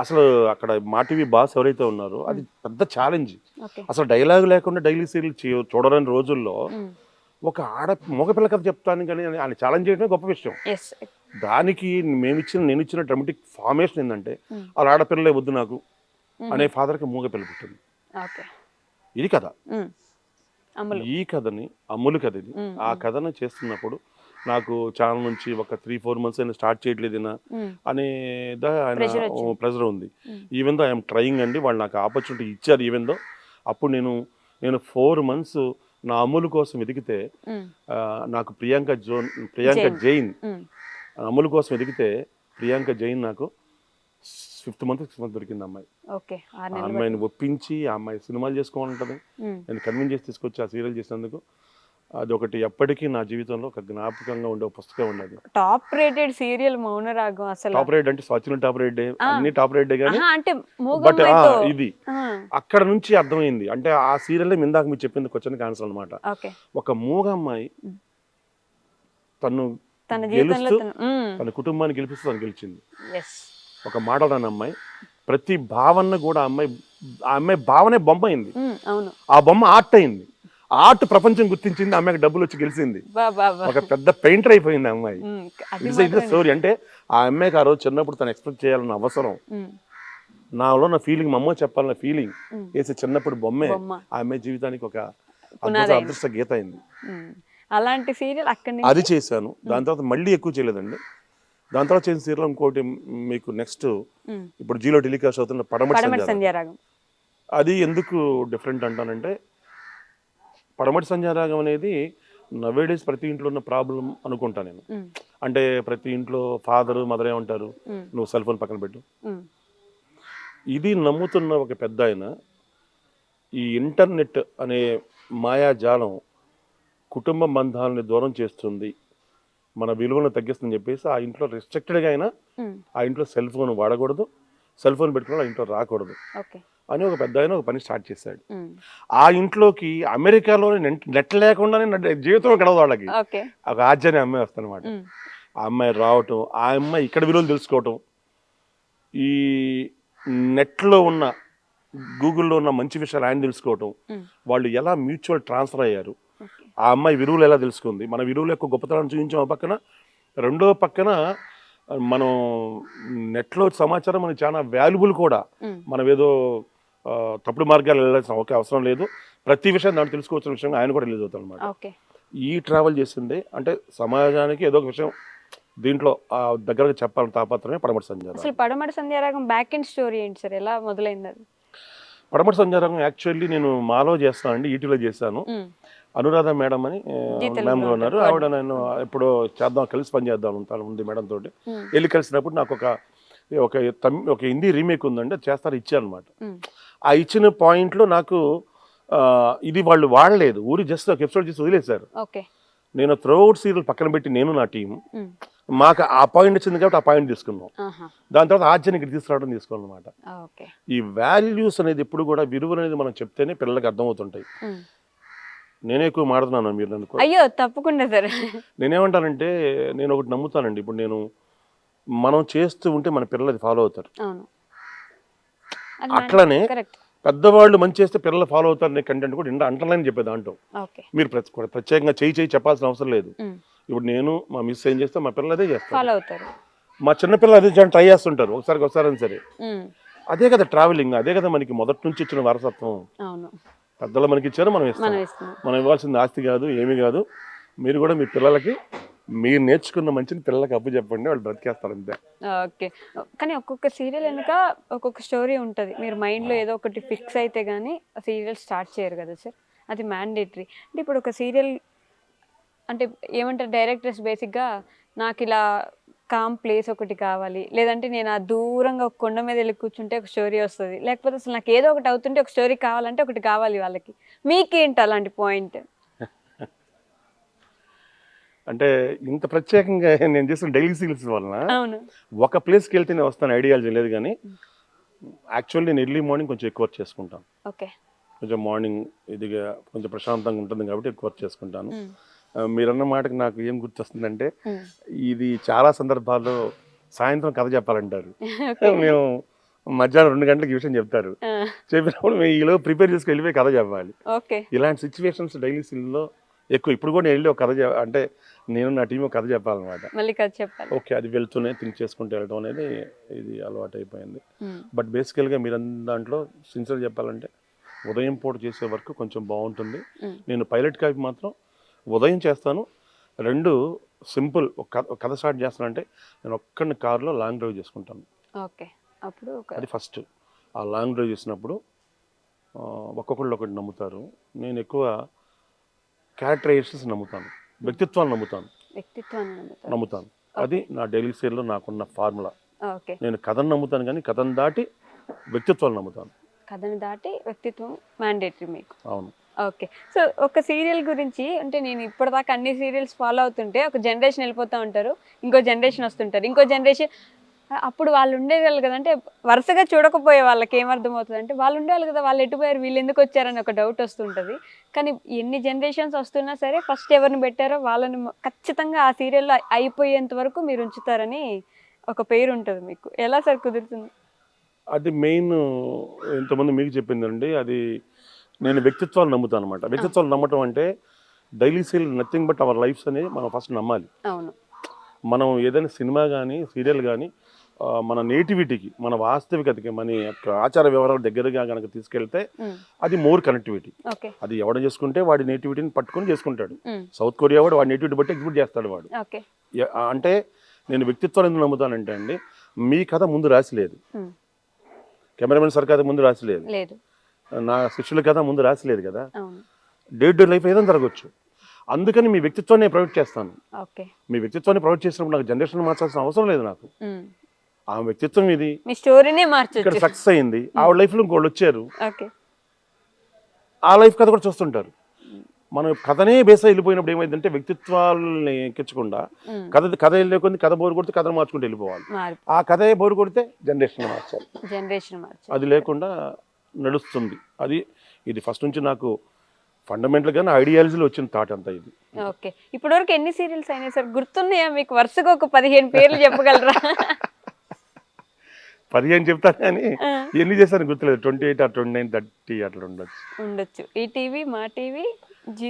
అసలు అక్కడ మా టీవీ బాస్ ఎవరైతే ఉన్నారో అది పెద్ద ఛాలెంజ్. ఓకే. అసలు డైలాగ్ లేకుండా డైలీ సీరియల్ చూడలేని రోజుల్లో ఒక మగపిల్ల కథ చెప్తాను కానీ ఆయన ఛాలెంజ్ చేయడమే గొప్ప విషయం. ఎస్. దానికి నేను ఇచ్చిన డ్రామాటిక్ ఫార్మేషన్ ఏంటంటే వాళ్ళ ఆడపిల్లలే వద్దు నాకు అనే ఫాదర్కి మూగపిల్ల పుట్టింది. ఓకే. ఇది కథ. అమ్ములు. ఈ కథని అమ్ములు కథ ఇది. ఆ కథను చేస్తున్నప్పుడు నాకు ఛానల్ నుంచి ఒక 3-4 months అయినా స్టార్ట్ చేయట్లేదినా అనే ఆయన ప్రెజర్ ఉంది. ఈవెన్ దో ఐఎమ్ ట్రయింగ్ అండి, వాళ్ళు నాకు ఆపర్చునిటీ ఇచ్చారు. ఈవెన్ దో అప్పుడు నేను 4 months నా అమ్ములు కోసం వెతికితే నాకు ప్రియాంక జైన్ అమ్ములు కోసం వెతికితే ప్రియాంక జైన్ నాకు 5th month దొరికింది అమ్మాయి. ఆ అమ్మాయిని ఒప్పించి ఆ అమ్మాయి సినిమాలు చేసుకోవాలంటది. నేను కన్విన్స్ చేసి తీసుకొచ్చి ఆ సీరియల్ చేసినందుకు అది ఒకటి ఎప్పటికీ నా జీవితంలో ఒక జ్ఞాపకంగా ఉండే పుస్తకం ఉన్నది. Top rated serial Mounaragam. అసలు టాప్ రేట్ అంటే స్వచ్ఛ టాప్ రేట్ అన్ని టాప్ రేట్ కానీ అంటే బట్ ఇది అక్కడ నుంచి అర్థమైంది. అంటే ఆ సీరియల్ ఇందాక మీరు చెప్పింది క్వశ్చన్కి ఆన్సర్ అనమాట. ఒక మూగ అమ్మాయి తన గెలుస్తూ తన కుటుంబాన్ని గెలిపిస్తూ తను గెలిచింది. ఒక మాట రాని అమ్మాయి ప్రతి భావన కూడా ఆ అమ్మాయి భావనే బొమ్మ అయింది. ఆ బొమ్మ ఆర్ట్ అయింది. ఆర్ట్ ప్రపంచం గుర్తించింది. అమ్మాయికి డబ్బులు వచ్చి గెలిచింది. ఒక పెద్ద పెయింటర్ అయిపోయింది ఆ అమ్మాయి. ఇది స్టోరీ. అంటే ఆ అమ్మాయికి ఆ రోజు చిన్నప్పుడు తను ఎక్స్పెక్ట్ చేయాలన్న అవసరం, నాలో నా ఫీలింగ్, మా అమ్మ చెప్పాలన్న ఫీలింగ్ వేసే చిన్నప్పుడు బొమ్మే ఆ అమ్మాయి జీవితానికి ఒక అదృష్ట గీత అయింది. అలాంటి సీరియల్ అక్కడ అది చేశాను. దాని తర్వాత మళ్ళీ ఎక్కువ చేయలేదండి. దాని తర్వాత చేసిన సీరియల్ ఇంకోటి మీకు నెక్స్ట్ ఇప్పుడు జీలో టెలికాస్ట్ అవుతున్న పడమటి సంధ్యారాగం. అది ఎందుకు డిఫరెంట్ అంటానంటే పడమటి సంధ్యారాగం అనేది నవేడేస్ ప్రతి ఇంట్లో ఉన్న ప్రాబ్లం అనుకుంటా నేను. అంటే ప్రతి ఇంట్లో ఫాదర్ మదర్ ఏమంటారు, నువ్వు సెల్ ఫోన్ పక్కన పెట్టు. ఇది నమ్ముతున్న ఒక పెద్ద ఆయన ఈ ఇంటర్నెట్ అనే మాయాజాలం కుటుంబ బంధాలని దూరం చేస్తుంది, మన విలువలను తగ్గిస్తుందని చెప్పేసి ఆ ఇంట్లో రెస్ట్రిక్టెడ్గా అయినా ఆ ఇంట్లో సెల్ ఫోన్ వాడకూడదు, సెల్ ఫోన్ పెట్టుకుని ఆ ఇంట్లో రాకూడదు అని ఒక పెద్ద ఆయన ఒక పని స్టార్ట్ చేశాడు. ఆ ఇంట్లోకి అమెరికాలోనే నెట్ లేకుండానే జీవితం గడవదు వాళ్ళకి. ఒక ఆశ్చర్య అమ్మాయి వస్తుందన్నమాట. ఆ అమ్మాయి రావటం, ఆ అమ్మాయి ఇక్కడ విలువలు తెలుసుకోవటం, ఈ నెట్లో ఉన్న గూగుల్లో ఉన్న మంచి విషయాలు ఆయన తెలుసుకోవటం, వాళ్ళు ఎలా మ్యూచువల్ ట్రాన్స్ఫర్ అయ్యారు, ఆ అమ్మాయి విలువలు ఎలా తెలుసుకుంది, మన విలువలు యొక్క గొప్పతనం చూపించాం పక్కన. రెండో పక్కన మనం నెట్లో సమాచారం మనకి చాలా వాల్యుబుల్ కూడా. మనం ఏదో తప్పుడు మార్గాలు వెళ్ళాల్సిన ఒక అవసరం లేదు. ప్రతి విషయం దాంట్లో తెలుసుకోవాల్సిన విషయం ఆయన కూడా రిలీజ్ అవుతాడు అనమాట. ఈ ట్రావెల్ చేసిందే అంటే సమాజానికి ఏదో ఒక విషయం దీంట్లో దగ్గరగా చెప్పాలని తాపత్రమే పడమటి సంధ్యారాగం. అసలు పడమటి సంధ్యారాగం బ్యాక్ ఎండ్ స్టోరీ ఏంటి సార్, ఎలా మొదలైంది అది? పడమటి సంధ్యారాగం యాక్చువల్లీ నేను మాలో చేస్తానండి, ఈటీలో చేశాను. అనురాధ మేడం అని మ్యామ్ ఉన్నారు. ఆవిడ నేను ఎప్పుడో చేద్దాం, కలిసి పని చేద్దాం ఉంటాను ఉంది మేడం తోటి. వెళ్ళి కలిసినప్పుడు నాకు ఒక హిందీ రీమేక్ ఉందండి, అది చేస్తారు ఇచ్చారు అనమాట. ఆ ఇచ్చిన పాయింట్లో నాకు ఇది వాళ్ళు వాడలేదు, ఊరి జస్ట్ ఒక ఎపిసోడ్ చేసి వదిలేశారు. నేను త్రూఅవుట్ సీరియల్ పక్కన పెట్టి నేను నా టీం మాకు ఆ పాయింట్ వచ్చింది కాబట్టి ఆ పాయింట్ తీసుకున్నాం. దాని తర్వాత ఆర్జన్ ఇక్కడ తీసుకురావడం తీసుకోవాలి అనమాట. ఈ వాల్యూస్ అనేది ఎప్పుడు కూడా విలువలు అనేది మనం చెప్తేనే పిల్లలకి అర్థమవుతుంటాయి. నేనే ఎక్కువ మాడుతున్నాను మీరు నన్ను. అయ్యో తప్పకుండా సార్. నేనేమంటానంటే నేను ఒకటి నమ్ముతానండి, ఇప్పుడు మనం చేస్తూ ఉంటే మన పిల్లలు అది ఫాలో అవుతారు. అట్లనే పెద్దవాళ్ళు మంచి చేస్తే పిల్లలు ఫాలో అవుతారు అనే కంటెంట్ కూడా అంటర్లైన్ చెప్పేది దాంట్లో. మీరు ప్రత్యేకంగా చేయి చెప్పాల్సిన అవసరం లేదు. ఇప్పుడు నేను మా మిస్ ఏం చేస్తే మా పిల్లలు అదే చేస్తారు, మా చిన్నపిల్లలు అదే ట్రై చేస్తుంటారు ఒకసారి అని సరే. అదే కదా ట్రావెలింగ్, అదే కదా మనకి మొదటి నుంచి ఇచ్చిన వారసత్వం. పెద్దలు మనకి ఇచ్చారు, మనం ఇస్తాం. మనం ఇవ్వాల్సింది ఆస్తి కాదు, ఏమీ కాదు. మీరు కూడా మీ పిల్లలకి మీరు నేర్చుకున్న మంచిని పిల్లలకి అప్పు చెప్పండి, వాళ్ళు బ్రతికేస్తారు అంతే. ఓకే. కానీ ఒక్కొక్క సీరియల్ వెనుక ఒక్కొక్క స్టోరీ ఉంటుంది. మీరు మైండ్లో ఏదో ఒకటి ఫిక్స్ అయితే కానీ సీరియల్ స్టార్ట్ చేయరు కదా సార్, అది మ్యాండేటరీ. అంటే ఇప్పుడు ఒక సీరియల్ అంటే ఏమంటారు డైరెక్టర్స్ బేసిక్గా నాకు ఇలా కామ్ ప్లేస్ ఒకటి కావాలి, లేదంటే నేను ఆ దూరంగా ఒక కొండ మీద వెళ్ళి కూర్చుంటే ఒక స్టోరీ వస్తుంది, లేకపోతే అసలు నాకు ఏదో ఒకటి అవుతుంటే ఒక స్టోరీ కావాలంటే ఒకటి కావాలి వాళ్ళకి. మీకేంటి అలాంటి పాయింట్? అంటే ఇంత ప్రత్యేకంగా నేను చేసిన డైలీ సీరియల్స్ వలన ఒక ప్లేస్కి వెళ్తే నేను వస్తాను ఐడియాలజీ లేదు, కానీ యాక్చువల్లీ నేను ఎర్లీ మార్నింగ్ కొంచెం ఎక్కువ వర్క్ చేసుకుంటాను. కొంచెం మార్నింగ్ ఇదిగా కొంచెం ప్రశాంతంగా ఉంటుంది కాబట్టి ఎక్కువ వర్క్ చేసుకుంటాను. మీరన్న మాటకి నాకు ఏం గుర్తొస్తుందంటే ఇది చాలా సందర్భాల్లో సాయంత్రం కథ చెప్పాలంటారు. మేము మధ్యాహ్నం 2 గంటలకు ఈ విషయం చెప్తారు. చెప్పినప్పుడు మేము ఈలో ప్రిపేర్ చేసుకుని వెళ్ళిపోయి కథ చెప్పాలి. ఇలాంటి సిచ్యువేషన్స్ డైలీ సీన్లో ఎక్కువ. ఇప్పుడు కూడా నేను వెళ్ళి ఒక కథ అంటే నేను నా టీం ఒక కథ చెప్పాలన్నమాట. మళ్ళీ కథ చెప్పాలి. ఓకే, అది వెళ్తూనే థింక్ చేసుకుంటూ వెళ్ళడం అనేది ఇది అలవాటు అయిపోయింది. బట్ బేసికల్గా మీరు దాంట్లో సిన్సియర్ చెప్పాలంటే ఉదయం పూట చేసే వర్క్ కొంచెం బాగుంటుంది. నేను పైలట్ కాపీ మాత్రం ఉదయం చేస్తాను. 2 సింపుల్ ఒక కథ స్టార్ట్ చేస్తానంటే నేను ఒక్కడిని కారులో లాంగ్ డ్రైవ్ చేసుకుంటాను. ఓకే, అప్పుడు అది ఫస్ట్. ఆ లాంగ్ డ్రైవ్ చేసినప్పుడు ఒక్కొక్కళ్ళు ఒకటి నమ్ముతారు. నేను ఎక్కువ క్యారెక్టరైజేషన్స్ నమ్ముతాను, వ్యక్తిత్వాన్ని నమ్ముతాను. అది నా డైలీ సీరియల్లో నాకున్న ఫార్ములా. నేను కథను నమ్ముతాను కానీ కథను దాటి వ్యక్తిత్వాన్ని నమ్ముతాను. కథను దాటి వ్యక్తిత్వం మ్యాండేటరీ మీకు. అవును. ఓకే, సో ఒక సీరియల్ గురించి అంటే నేను ఇప్పటిదాకా అన్ని సీరియల్స్ ఫాలో అవుతుంటే ఒక జనరేషన్ వెళ్ళిపోతూ ఉంటారు, ఇంకో జనరేషన్ వస్తుంటారు, ఇంకో జనరేషన్. అప్పుడు వాళ్ళు ఉండేవాళ్ళు కదా, అంటే వరుసగా చూడకపోయే వాళ్ళకి ఏమర్థమవుతుంది అంటే వాళ్ళు ఉండేవాళ్ళు కదా, వాళ్ళు ఎటుపోయారు, వీళ్ళు ఎందుకు వచ్చారని ఒక డౌట్ వస్తుంటుంది. కానీ ఎన్ని జనరేషన్స్ వస్తున్నా సరే ఫస్ట్ ఎవరిని పెట్టారో వాళ్ళని ఖచ్చితంగా ఆ సీరియల్లో అయిపోయేంత వరకు మీరు ఉంచుతారని ఒక పేరు ఉంటుంది మీకు. ఎలా సార్ కుదురుతుంది? అది మెయిన్ ఇంతకుముందు మీకు చెప్పిందండి. అది నేను వ్యక్తిత్వాలు నమ్ముతాను అనమాట. వ్యక్తిత్వాలు నమ్మటం అంటే daily serial nothing but our lives అని మనం ఫస్ట్ నమ్మాలి. అవును. మనం ఏదైనా సినిమా కానీ సీరియల్ కానీ మన నేటివిటీకి, మన వాస్తవికతకి, మన యొక్క ఆచార వ్యవహారాల దగ్గరగా కనుక తీసుకెళ్తే అది మోర్ కనెక్టివిటీ. అది ఎవడ చేసుకుంటే వాడి నేటివిటీని పట్టుకొని చేసుకుంటాడు. సౌత్ కొరియా వాడు నేటివిటీ బట్టి ఎగ్జిక్యూట్ చేస్తాడు వాడు. అంటే నేను వ్యక్తిత్వాన్ని ఎందుకు నమ్ముతానంటే అండి, మీ కథ ముందు రాసి లేదు, కెమెరామెన్ సార్ కథ ముందు రాసి లేదు, నా శిష్యుల కథ ముందు రాసి లేదు కదా. డే టు డే లైఫ్ ఏదైనా జరగచ్చు. అందుకని మీ వ్యక్తిత్వాన్ని ప్రొవైడ్ చేస్తాను. మీ వ్యక్తిత్వాన్ని ప్రొవైడ్ చేసినప్పుడు నాకు జనరేషన్ మార్చాల్సిన అవసరం లేదు. నాకు ఆ వ్యక్తిత్వం ఇది, మీ స్టోరీనే మార్చొచ్చు. ఇక్కడ సక్సెస్ అయింది, ఆవిడ లైఫ్ లో ఇంకోళ్ళు వచ్చారు, ఆ లైఫ్ కథ కూడా చూస్తుంటారు. మనం కథనే బేస్ వెళ్ళిపోయినప్పుడు ఏమైందంటే వ్యక్తిత్వాలని ఎక్కించకుండా కథ వెళ్ళేకొంది కథ బోరు కొడితే కథను మార్చుకుంటూ వెళ్ళిపోవాలి. ఆ కథ బోరు కొడితే జనరేషన్ మార్చాలి. అది లేకుండా నడుస్తుంది. అది ఇది ఫస్ట్ నుంచి నాకు ఫండమెంటల్ గానే ఐడియాలజీలో వచ్చిన థాట్ అంతా ఇది. ఓకే, ఇప్పటి వరకు ఎన్ని సీరియల్స్ అయినాయి సార్? గుర్తున్నాయా మీకు? వరుసగా ఒక 15 పేర్లు చెప్పగలరా? 15 చెప్తాను కానీ ఎన్ని చేశాను గుర్తులేదు. 28 or 29, 30 అట్లా ఉండొచ్చు. ఈ టీవీ, మా టీవీ,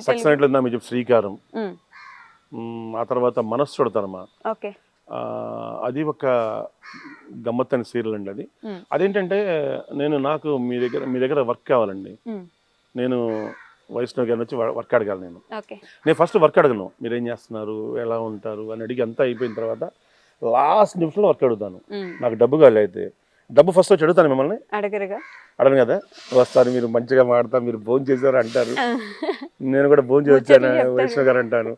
సక్సెస్ అయినట్లుందా మీకు శ్రీకారం, ఆ తర్వాత మనస్సు చూడతారమ్మా. అది ఒక గమ్మత్తైన సీరియల్ అండి. అదేంటంటే నాకు మీ దగ్గర వర్క్ కావాలండి. నేను వైష్ణవ్ గారిని వచ్చి వర్క్ అడగాలి. నేను ఫస్ట్ వర్క్ అడగను, మీరు ఏం చేస్తున్నారు, ఎలా ఉంటారు అని అడిగి అంతా అయిపోయిన తర్వాత లాస్ట్ నిమిషంలో వర్క్ అడుగుతాను. నాకు డబ్బు కావాలి. అయితే డబ్బు ఫస్ట్ వచ్చి అడుగుతాను, మిమ్మల్ని అడగను కదా. వస్తారు, మీరు మంచిగా మాడతారు, మీరు భోజనం చేశారు అంటారు, నేను కూడా భోజనం చేసి వచ్చాను వైష్ణవ్ గారు అంటాను.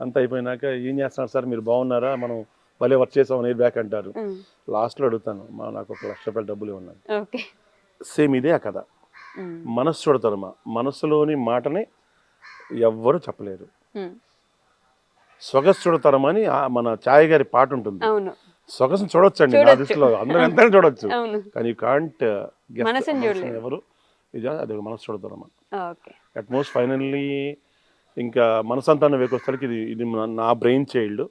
అంతా అయిపోయినాక ఏం చేస్తున్నారు సార్, మీరు బాగున్నారా, మనం భలే వర్క్ చేసాం అనేది బ్యాక్ అంటారు. లాస్ట్లో అడుగుతాను, నాకు 1 లక్ష రూపాయలు డబ్బులు ఇవ్వన్నాను. సేమ్ ఇదే ఆ కథ. మనస్సు చూడతారమ్మా. మనస్సులోని మాటని ఎవ్వరు చెప్పలేరు. సొగసు చూడతారమని మన ఛాయ్ గారి పాట ఉంటుంది. సొగసును చూడొచ్చండి, నా దృష్టిలో అందరూ ఎంత చూడొచ్చు, కానీ యూ కాంట్ ఎవరు ఇది. అది మనసు చూడతారమ్మా. అట్ మోస్ట్ ఫైనల్లీ ఇంకా మనసంతానం వేకొస్తానికి ఇది నా బ్రెయిన్ చైల్డ్.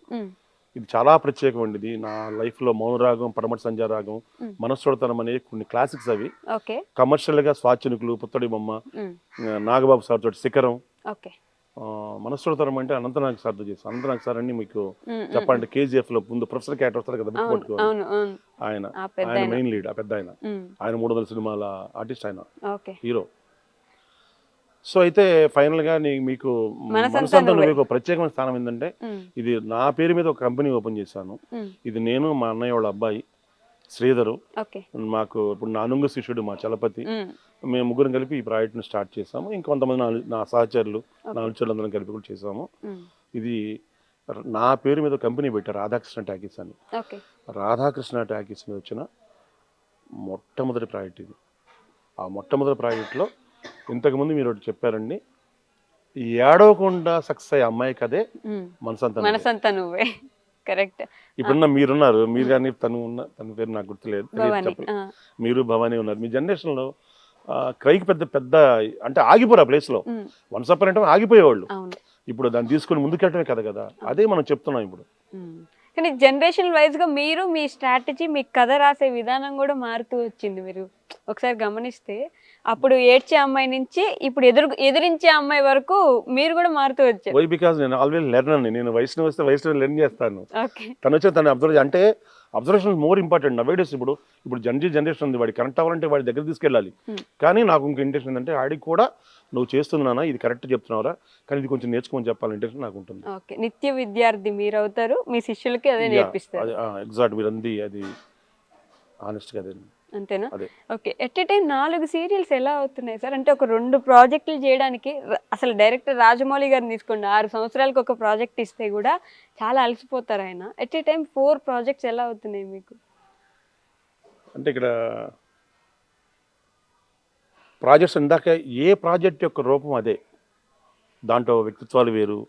ఇది చాలా ప్రత్యేకమైనది నా లైఫ్లో. మౌనరాగం, పడమటి సంధ్యారాగం, మనసు చూడతానం అనే కొన్ని క్లాసిక్స్. అవి కమర్షియల్గా స్వాచ్ఛనుకులు, పుత్తడి బొమ్మ, నాగబాబు సార్ తోటి శిఖరం. మనసు చూడతారం అంటే అనంతనాగ్ సార్తో చేస్తాను. అనంతనాగ్ సార్ అని మీకు చెప్పాలంటే KGF లో ముందు ప్రొఫెసర్ క్యారెక్టర్ వస్తారు కదా, బుక్ పట్టుకోవాలి. ఆయన మెయిన్ లీడ్, ఆ పెద్ద ఆయన. 300 సినిమాల ఆర్టిస్ట్, ఆయన హీరో. సో అయితే ఫైనల్ గా మీకు మనసంతానం ప్రత్యేకమైన స్థానం ఏంటంటే, ఇది నా పేరు మీద ఒక కంపెనీ ఓపెన్ చేశాను. ఇది నేను, మా అన్నయ్య వాళ్ళ అబ్బాయి శ్రీధరు, మాకు ఇప్పుడు నా అనుంగు శిష్యుడు మా చలపతి, మేము ముగ్గురం కలిపి ఈ ప్రాజెక్ట్ని స్టార్ట్ చేసాము. ఇంకొంతమంది నా సహచరులు, నా అనుచరులందరం కలిపి కూడా చేసాము. ఇది నా పేరు మీద కంపెనీ పెట్టారు, రాధాకృష్ణ టాకీస్ అని. రాధాకృష్ణ టాకీస్ మీద వచ్చిన మొట్టమొదటి ప్రాజెక్ట్ ఇది. ఆ మొట్టమొదటి ప్రాజెక్ట్లో ఇంతకుముందు మీరు ఒకటి చెప్పారండి, ఏడవకుండా సక్సెస్ అయ్యే అమ్మాయి కదే మనసంతా నువ్వే. కరెక్ట్. ఇప్పుడున్న మీరున్నారు, మీరు కానీ తన పేరు నాకు గుర్తులేదు, మీరు భవానీ ఉన్నారు. మీ జనరేషన్లో క్రైకి పెద్ద పెద్ద అంటే ఆగిపోరు ఆ ప్లేస్లో. వన్స్ అప్ అంటే ఆగిపోయేవాళ్ళు. అవును. ఇప్పుడు దాన్ని తీసుకొని ముందుకెళ్ళటమే కదా. అదే మనం చెప్తున్నాం ఇప్పుడు. కానీ జనరేషన్ వైజ్గా మీరు మీ స్ట్రాటజీ మీ కథ రాసే విధానం కూడా మారుతూ వచ్చింది. మీరు ఒకసారి గమనిస్తే అప్పుడు ఏడ్చే అమ్మాయి నుంచి ఇప్పుడు ఎదిరించే అమ్మాయి వరకు మీరు కూడా మారుతూ వచ్చారు. వై బికాజ్ నేను ఆల్వేస్ లెర్న్ అండి. నేను వయసులో వస్తే వయసులో లెర్న్ చేస్తాను. ఓకే. తను వచ్చి తను అబ్జర్వ్ అంటే అబ్జర్వేషన్ మోర్ ఇంపార్టెంట్ నవేడేస్. ఇప్పుడు జనరేషన్ ఉంది, వాడి కరెక్ట్ అవ్వాలంటే వాడి దగ్గర తీసుకెళ్ళాలి. కానీ నాకు ఇంక ఇంటెన్షన్ ఏంటంటే ఆడికి కూడా నువ్వు చేస్తుంది నాన్న, ఇది కరెక్ట్ చెప్తున్నావురా, కానీ ఇది కొంచెం నేర్చుకోమని చెప్పాలి ఇంటెన్షన్ నాకు ఉంటుంది. ఓకే. నిత్య విద్యార్థి మీరు అవుతారు, మీ శిష్యులకి అదే నేర్పిస్తారు. ఎగ్జాక్ట్ మీరు అంది అది ఆనెస్ట్గా అదే. అంతేనా? అదే. Okay. At a time 4 serials ఎలా అవుతున్నాయి సార్? అంటే ఒక 2 ప్రాజెక్టులు చేయడానికి అసలు డైరెక్టర్ రాజమౌళి గారిని తీసుకోండి, 6 సంవత్సరాలకు ఒక ప్రాజెక్ట్ ఇస్తే కూడా చాలా అలసిపోతారు ఆయన. ఎట్ ఏ టైం 4 ప్రాజెక్ట్స్ ఎలా అవుతున్నాయి మీకు? అంటే ఇక్కడ ప్రాజెక్ట్స్ ఇందాక ఏ ప్రాజెక్ట్ యొక్క రూపం అదే. దాంట్లో వ్యక్తిత్వాలు వేరు,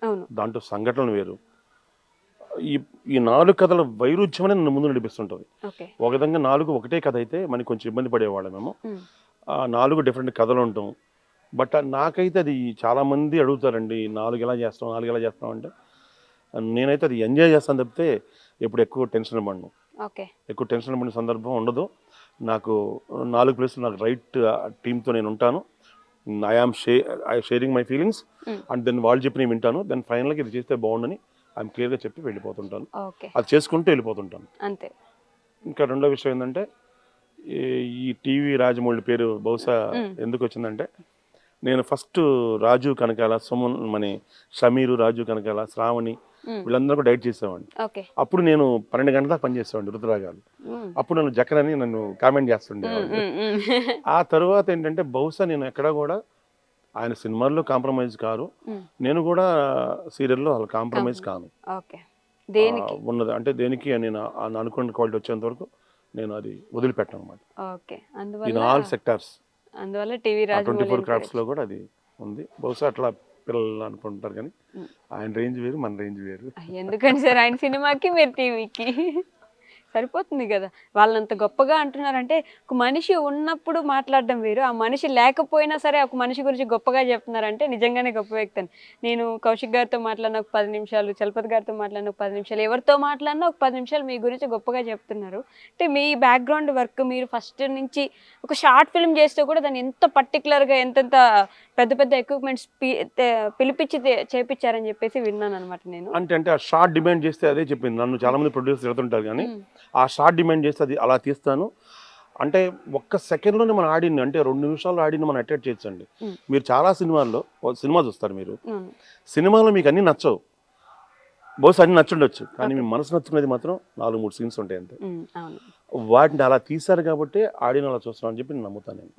దాంట్లో సంఘటనలు వేరు. ఈ 4 కథల వైరుధ్యమనే నన్ను ముందు నడిపిస్తుంటుంది. ఒక విధంగా 4 ఒకటే కథ అయితే మనకి కొంచెం ఇబ్బంది పడేవాళ్ళం మేము. 4 డిఫరెంట్ కథలు ఉంటాం. బట్ నాకైతే అది చాలామంది అడుగుతారండి, 4 ఎలా చేస్తాం అంటే నేనైతే అది ఎంజాయ్ చేస్తాను తప్పితే ఎప్పుడు ఎక్కువ టెన్షన్ పడను. ఎక్కువ టెన్షన్ పడిన సందర్భం ఉండదు నాకు. 4 ప్లేస్లు నాకు రైట్ టీంతో నేను ఉంటాను. I sharing my feelings and then వాళ్ళు చెప్పి నేను వింటాను. దెన్ ఫైనల్గా ఇది చేస్తే బాగుండని ఐఎమ్ క్లియర్గా చెప్పి వెళ్ళిపోతుంటాను. అది చేసుకుంటూ వెళ్ళిపోతుంటాను అంతే. ఇంకా రెండో విషయం ఏంటంటే ఈ టీవీ రాజమౌళి పేరు బహుశా ఎందుకు వచ్చిందంటే నేను ఫస్ట్ రాజు కనకాల, సుమన్, మన షమీరు, రాజు కనకాల, శ్రావణి వీళ్ళందరూ కూడా డైట్ చేసేవాడిని. అప్పుడు నేను 12 గంటల దాకా పనిచేసేవాడిని రుతురాగాలు. అప్పుడు నన్ను జక్కనని నన్ను కామెంట్ చేస్తుండేవాడిని. ఆ తర్వాత ఏంటంటే బహుశా నేను ఎక్కడా కూడా ఆయన సినిమాల్లో కాంప్రమైజ్ కారు, నేను కూడా సీరియల్లో అలా కాంప్రమైజ్ కాను. ఉన్నది అంటే దేనికి నేను అనుకున్న క్వాలిటీ వచ్చేంత వరకు నేను అది వదిలిపెట్టాను అనమాట. In all sectors. అందువల్ల టీవీ 24 క్రాఫ్ట్స్లో కూడా అది ఉంది. బహుశా అట్లా పిల్లలు అనుకుంటారు కానీ ఆయన రేంజ్ వేరు, మన రేంజ్ వేరు. ఎందుకంటే సార్ ఆయన సినిమాకి మీరు టీవీకి సరిపోతుంది కదా. వాళ్ళంత గొప్పగా అంటున్నారంటే ఒక మనిషి ఉన్నప్పుడు మాట్లాడడం వేరు, ఆ మనిషి లేకపోయినా సరే ఒక మనిషి గురించి గొప్పగా చెప్తున్నారంటే నిజంగానే గొప్ప వ్యక్తి అని. నేను కౌశిక్ గారితో మాట్లాడిన ఒక 10 నిమిషాలు, చలపతి గారితో మాట్లాడిన ఒక 10 నిమిషాలు, ఎవరితో మాట్లాడినా ఒక 10 నిమిషాలు మీ గురించి గొప్పగా చెప్తున్నారు. అంటే మీ బ్యాక్గ్రౌండ్ వర్క్ మీరు ఫస్ట్ నుంచి ఒక షార్ట్ ఫిల్మ్ చేస్తే కూడా దాన్ని ఎంత పర్టికులర్గా ఎంతెంత పెద్ద పెద్ద ఎక్విప్మెంట్స్ పిలిపించి చేపించారని చెప్పేసి విన్నాను అనమాట నేను. అంటే ఆ షార్ట్ డిమాండ్ చేస్తే అదే చెప్పింది. నన్ను చాలా మంది ప్రొడ్యూసర్స్ తిడుతుంటారు కానీ ఆ షార్ట్ డిమాండ్ చేస్తే అది అలా తీస్తాను. అంటే ఒక్క సెకండ్లోనే మన ఆడిని, అంటే 2 నిమిషాల్లో ఆడిని మనం అటాచ్ చేయొచ్చండి. మీరు చాలా సినిమాల్లో సినిమా చూస్తారు, మీరు సినిమాలో మీకు అన్ని నచ్చవు, బహుశా అన్ని నచ్చుండొచ్చు, కానీ మీ మనసు నచ్చుకునేది మాత్రం 4-3 సీన్స్ ఉంటాయి అంతే. వాటిని అలా తీశారు కాబట్టి ఆడిని అలా చూస్తున్నాం అని చెప్పి నేను నమ్ముతాను నేను.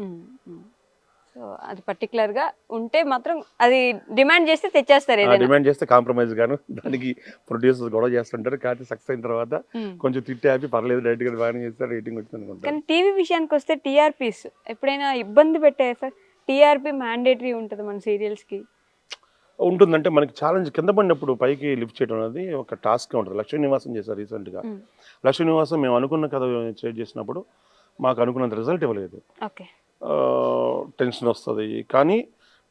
సో అది పర్టికులర్గా ఉంటే మాత్రం అది డిమాండ్ చేస్తే తెచ్చేస్తారు. డిమాండ్ చేస్తే కాంప్రమైజ్ గాను దానికి ప్రొడ్యూసర్స్ గొడవ చేస్తుంటారు. కానీ సక్సెస్ అయిన తర్వాత కొంచెం తిట్టి హ్యాపీ పర్లేదు, రైట్ గా బాగానే చేస్తారు, రేటింగ్ వచ్చింది అనుకుంటారు. కానీ టీవీ విషయానికి వస్తే టీఆర్పీస్ ఎప్పుడైనా ఇబ్బంది పెట్టాయి సార్? టీఆర్పీ మ్యాండేటరీ ఉంటుంది మన సీరియల్స్కి. ఉంటుందంటే మనకి ఛాలెంజ్ కింద పడినప్పుడు పైకి లిఫ్ట్ చేయడం అనేది ఒక టాస్క్గా ఉంటుంది. లక్ష్మీ నివాసం చేశారు రీసెంట్గా. లక్ష్మీ నివాసం మేము అనుకున్న కథ చేట్ చేసినప్పుడు మాకు అనుకున్నంత రిజల్ట్ ఇవ్వలేదు. టెన్షన్ వస్తుంది, కానీ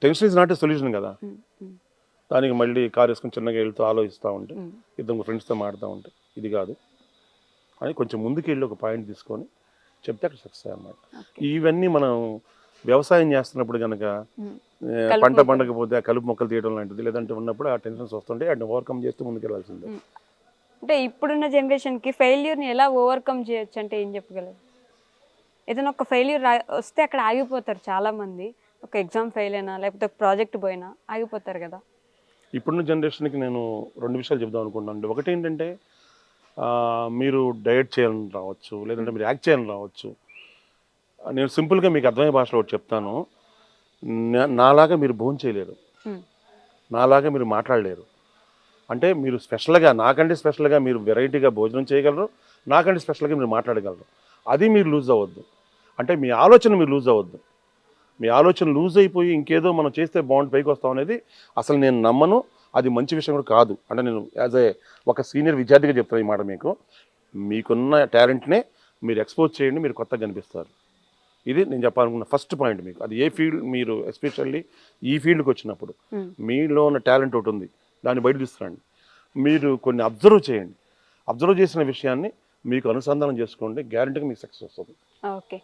tension is not a solution కదా. దానికి మళ్ళీ కారు వేసుకొని చిన్నగా వెళ్తూ ఆలోచిస్తూ ఉంటే, ఇద్దరు ఫ్రెండ్స్తో మాడుతూ ఉంటే ఇది కాదు అని కొంచెం ముందుకు వెళ్ళి ఒక పాయింట్ తీసుకొని చెప్తే అక్కడ సక్సెస్ అన్నమాట. ఇవన్నీ మనం వ్యవసాయం చేస్తున్నప్పుడు కనుక పంట పండకపోతే ఆ కలుపు మొక్కలు తీయడం లాంటిది, లేదంటే ఉన్నప్పుడు ఆ టెన్షన్స్ వస్తుంటే వాటిని ఓవర్కమ్ చేస్తూ ముందుకెళ్ళాల్సిందే. అంటే ఇప్పుడున్న జనరేషన్కి ఫెయిల్యూర్ని ఎలా ఓవర్కమ్ చేయొచ్చు అంటే ఏం చెప్పగలరు? ఏదైనా ఒక ఫెయిల్యూర్ వస్తే అక్కడ ఆగిపోతారు చాలామంది. ఒక ఎగ్జామ్ ఫెయిల్ అయినా లేకపోతే ఒక ప్రాజెక్ట్ పోయినా ఆగిపోతారు కదా. ఇప్పుడున్న జనరేషన్కి నేను 2 విషయాలు చెప్దాం అనుకుంటున్నాను. ఒకటి ఏంటంటే మీరు డైట్ చేయాలని రావచ్చు, లేదంటే మీరు యాక్ట్ చేయాలని రావచ్చు. నేను సింపుల్గా మీకు అర్థమయ్యే భాషలో ఒకటి చెప్తాను. నాలాగా మీరు భోజనం చేయలేరు, నాలాగా మీరు మాట్లాడలేరు. అంటే మీరు స్పెషల్గా, నాకంటే స్పెషల్గా మీరు వెరైటీగా భోజనం చేయగలరు, నాకంటే స్పెషల్గా మీరు మాట్లాడగలరు. అది మీరు లూజ్ అవ్వద్దు. అంటే మీ ఆలోచన మీరు లూజ్ అవ్వద్దు. మీ ఆలోచన లూజ్ అయిపోయి ఇంకేదో మనం చేస్తే బాగుంటుంది పైకి వస్తాం అనేది అసలు నేను నమ్మను. అది మంచి విషయం కూడా కాదు. అంటే నేను యాజ్ ఒక సీనియర్ విద్యార్థిగా చెప్తాను ఈ మాట మీకు. మీకున్న టాలెంట్నే మీరు ఎక్స్పోజ్ చేయండి, మీరు కొత్తగా కనిపిస్తారు. ఇది నేను చెప్పాలనుకున్న ఫస్ట్ పాయింట్ మీకు. అది ఏ ఫీల్డ్ మీరు ఎస్పెషల్లీ ఈ ఫీల్డ్కి వచ్చినప్పుడు మీలో ఉన్న టాలెంట్ ఒకటి ఉంది, దాన్ని బయట తీసుకురండి. మీరు కొన్ని అబ్జర్వ్ చేయండి, అబ్జర్వ్ చేసిన విషయాన్ని మీకు అనుసంధానం చేసుకోండి, గ్యారంటీగా మీకు సక్సెస్ వస్తుంది. ఓకే.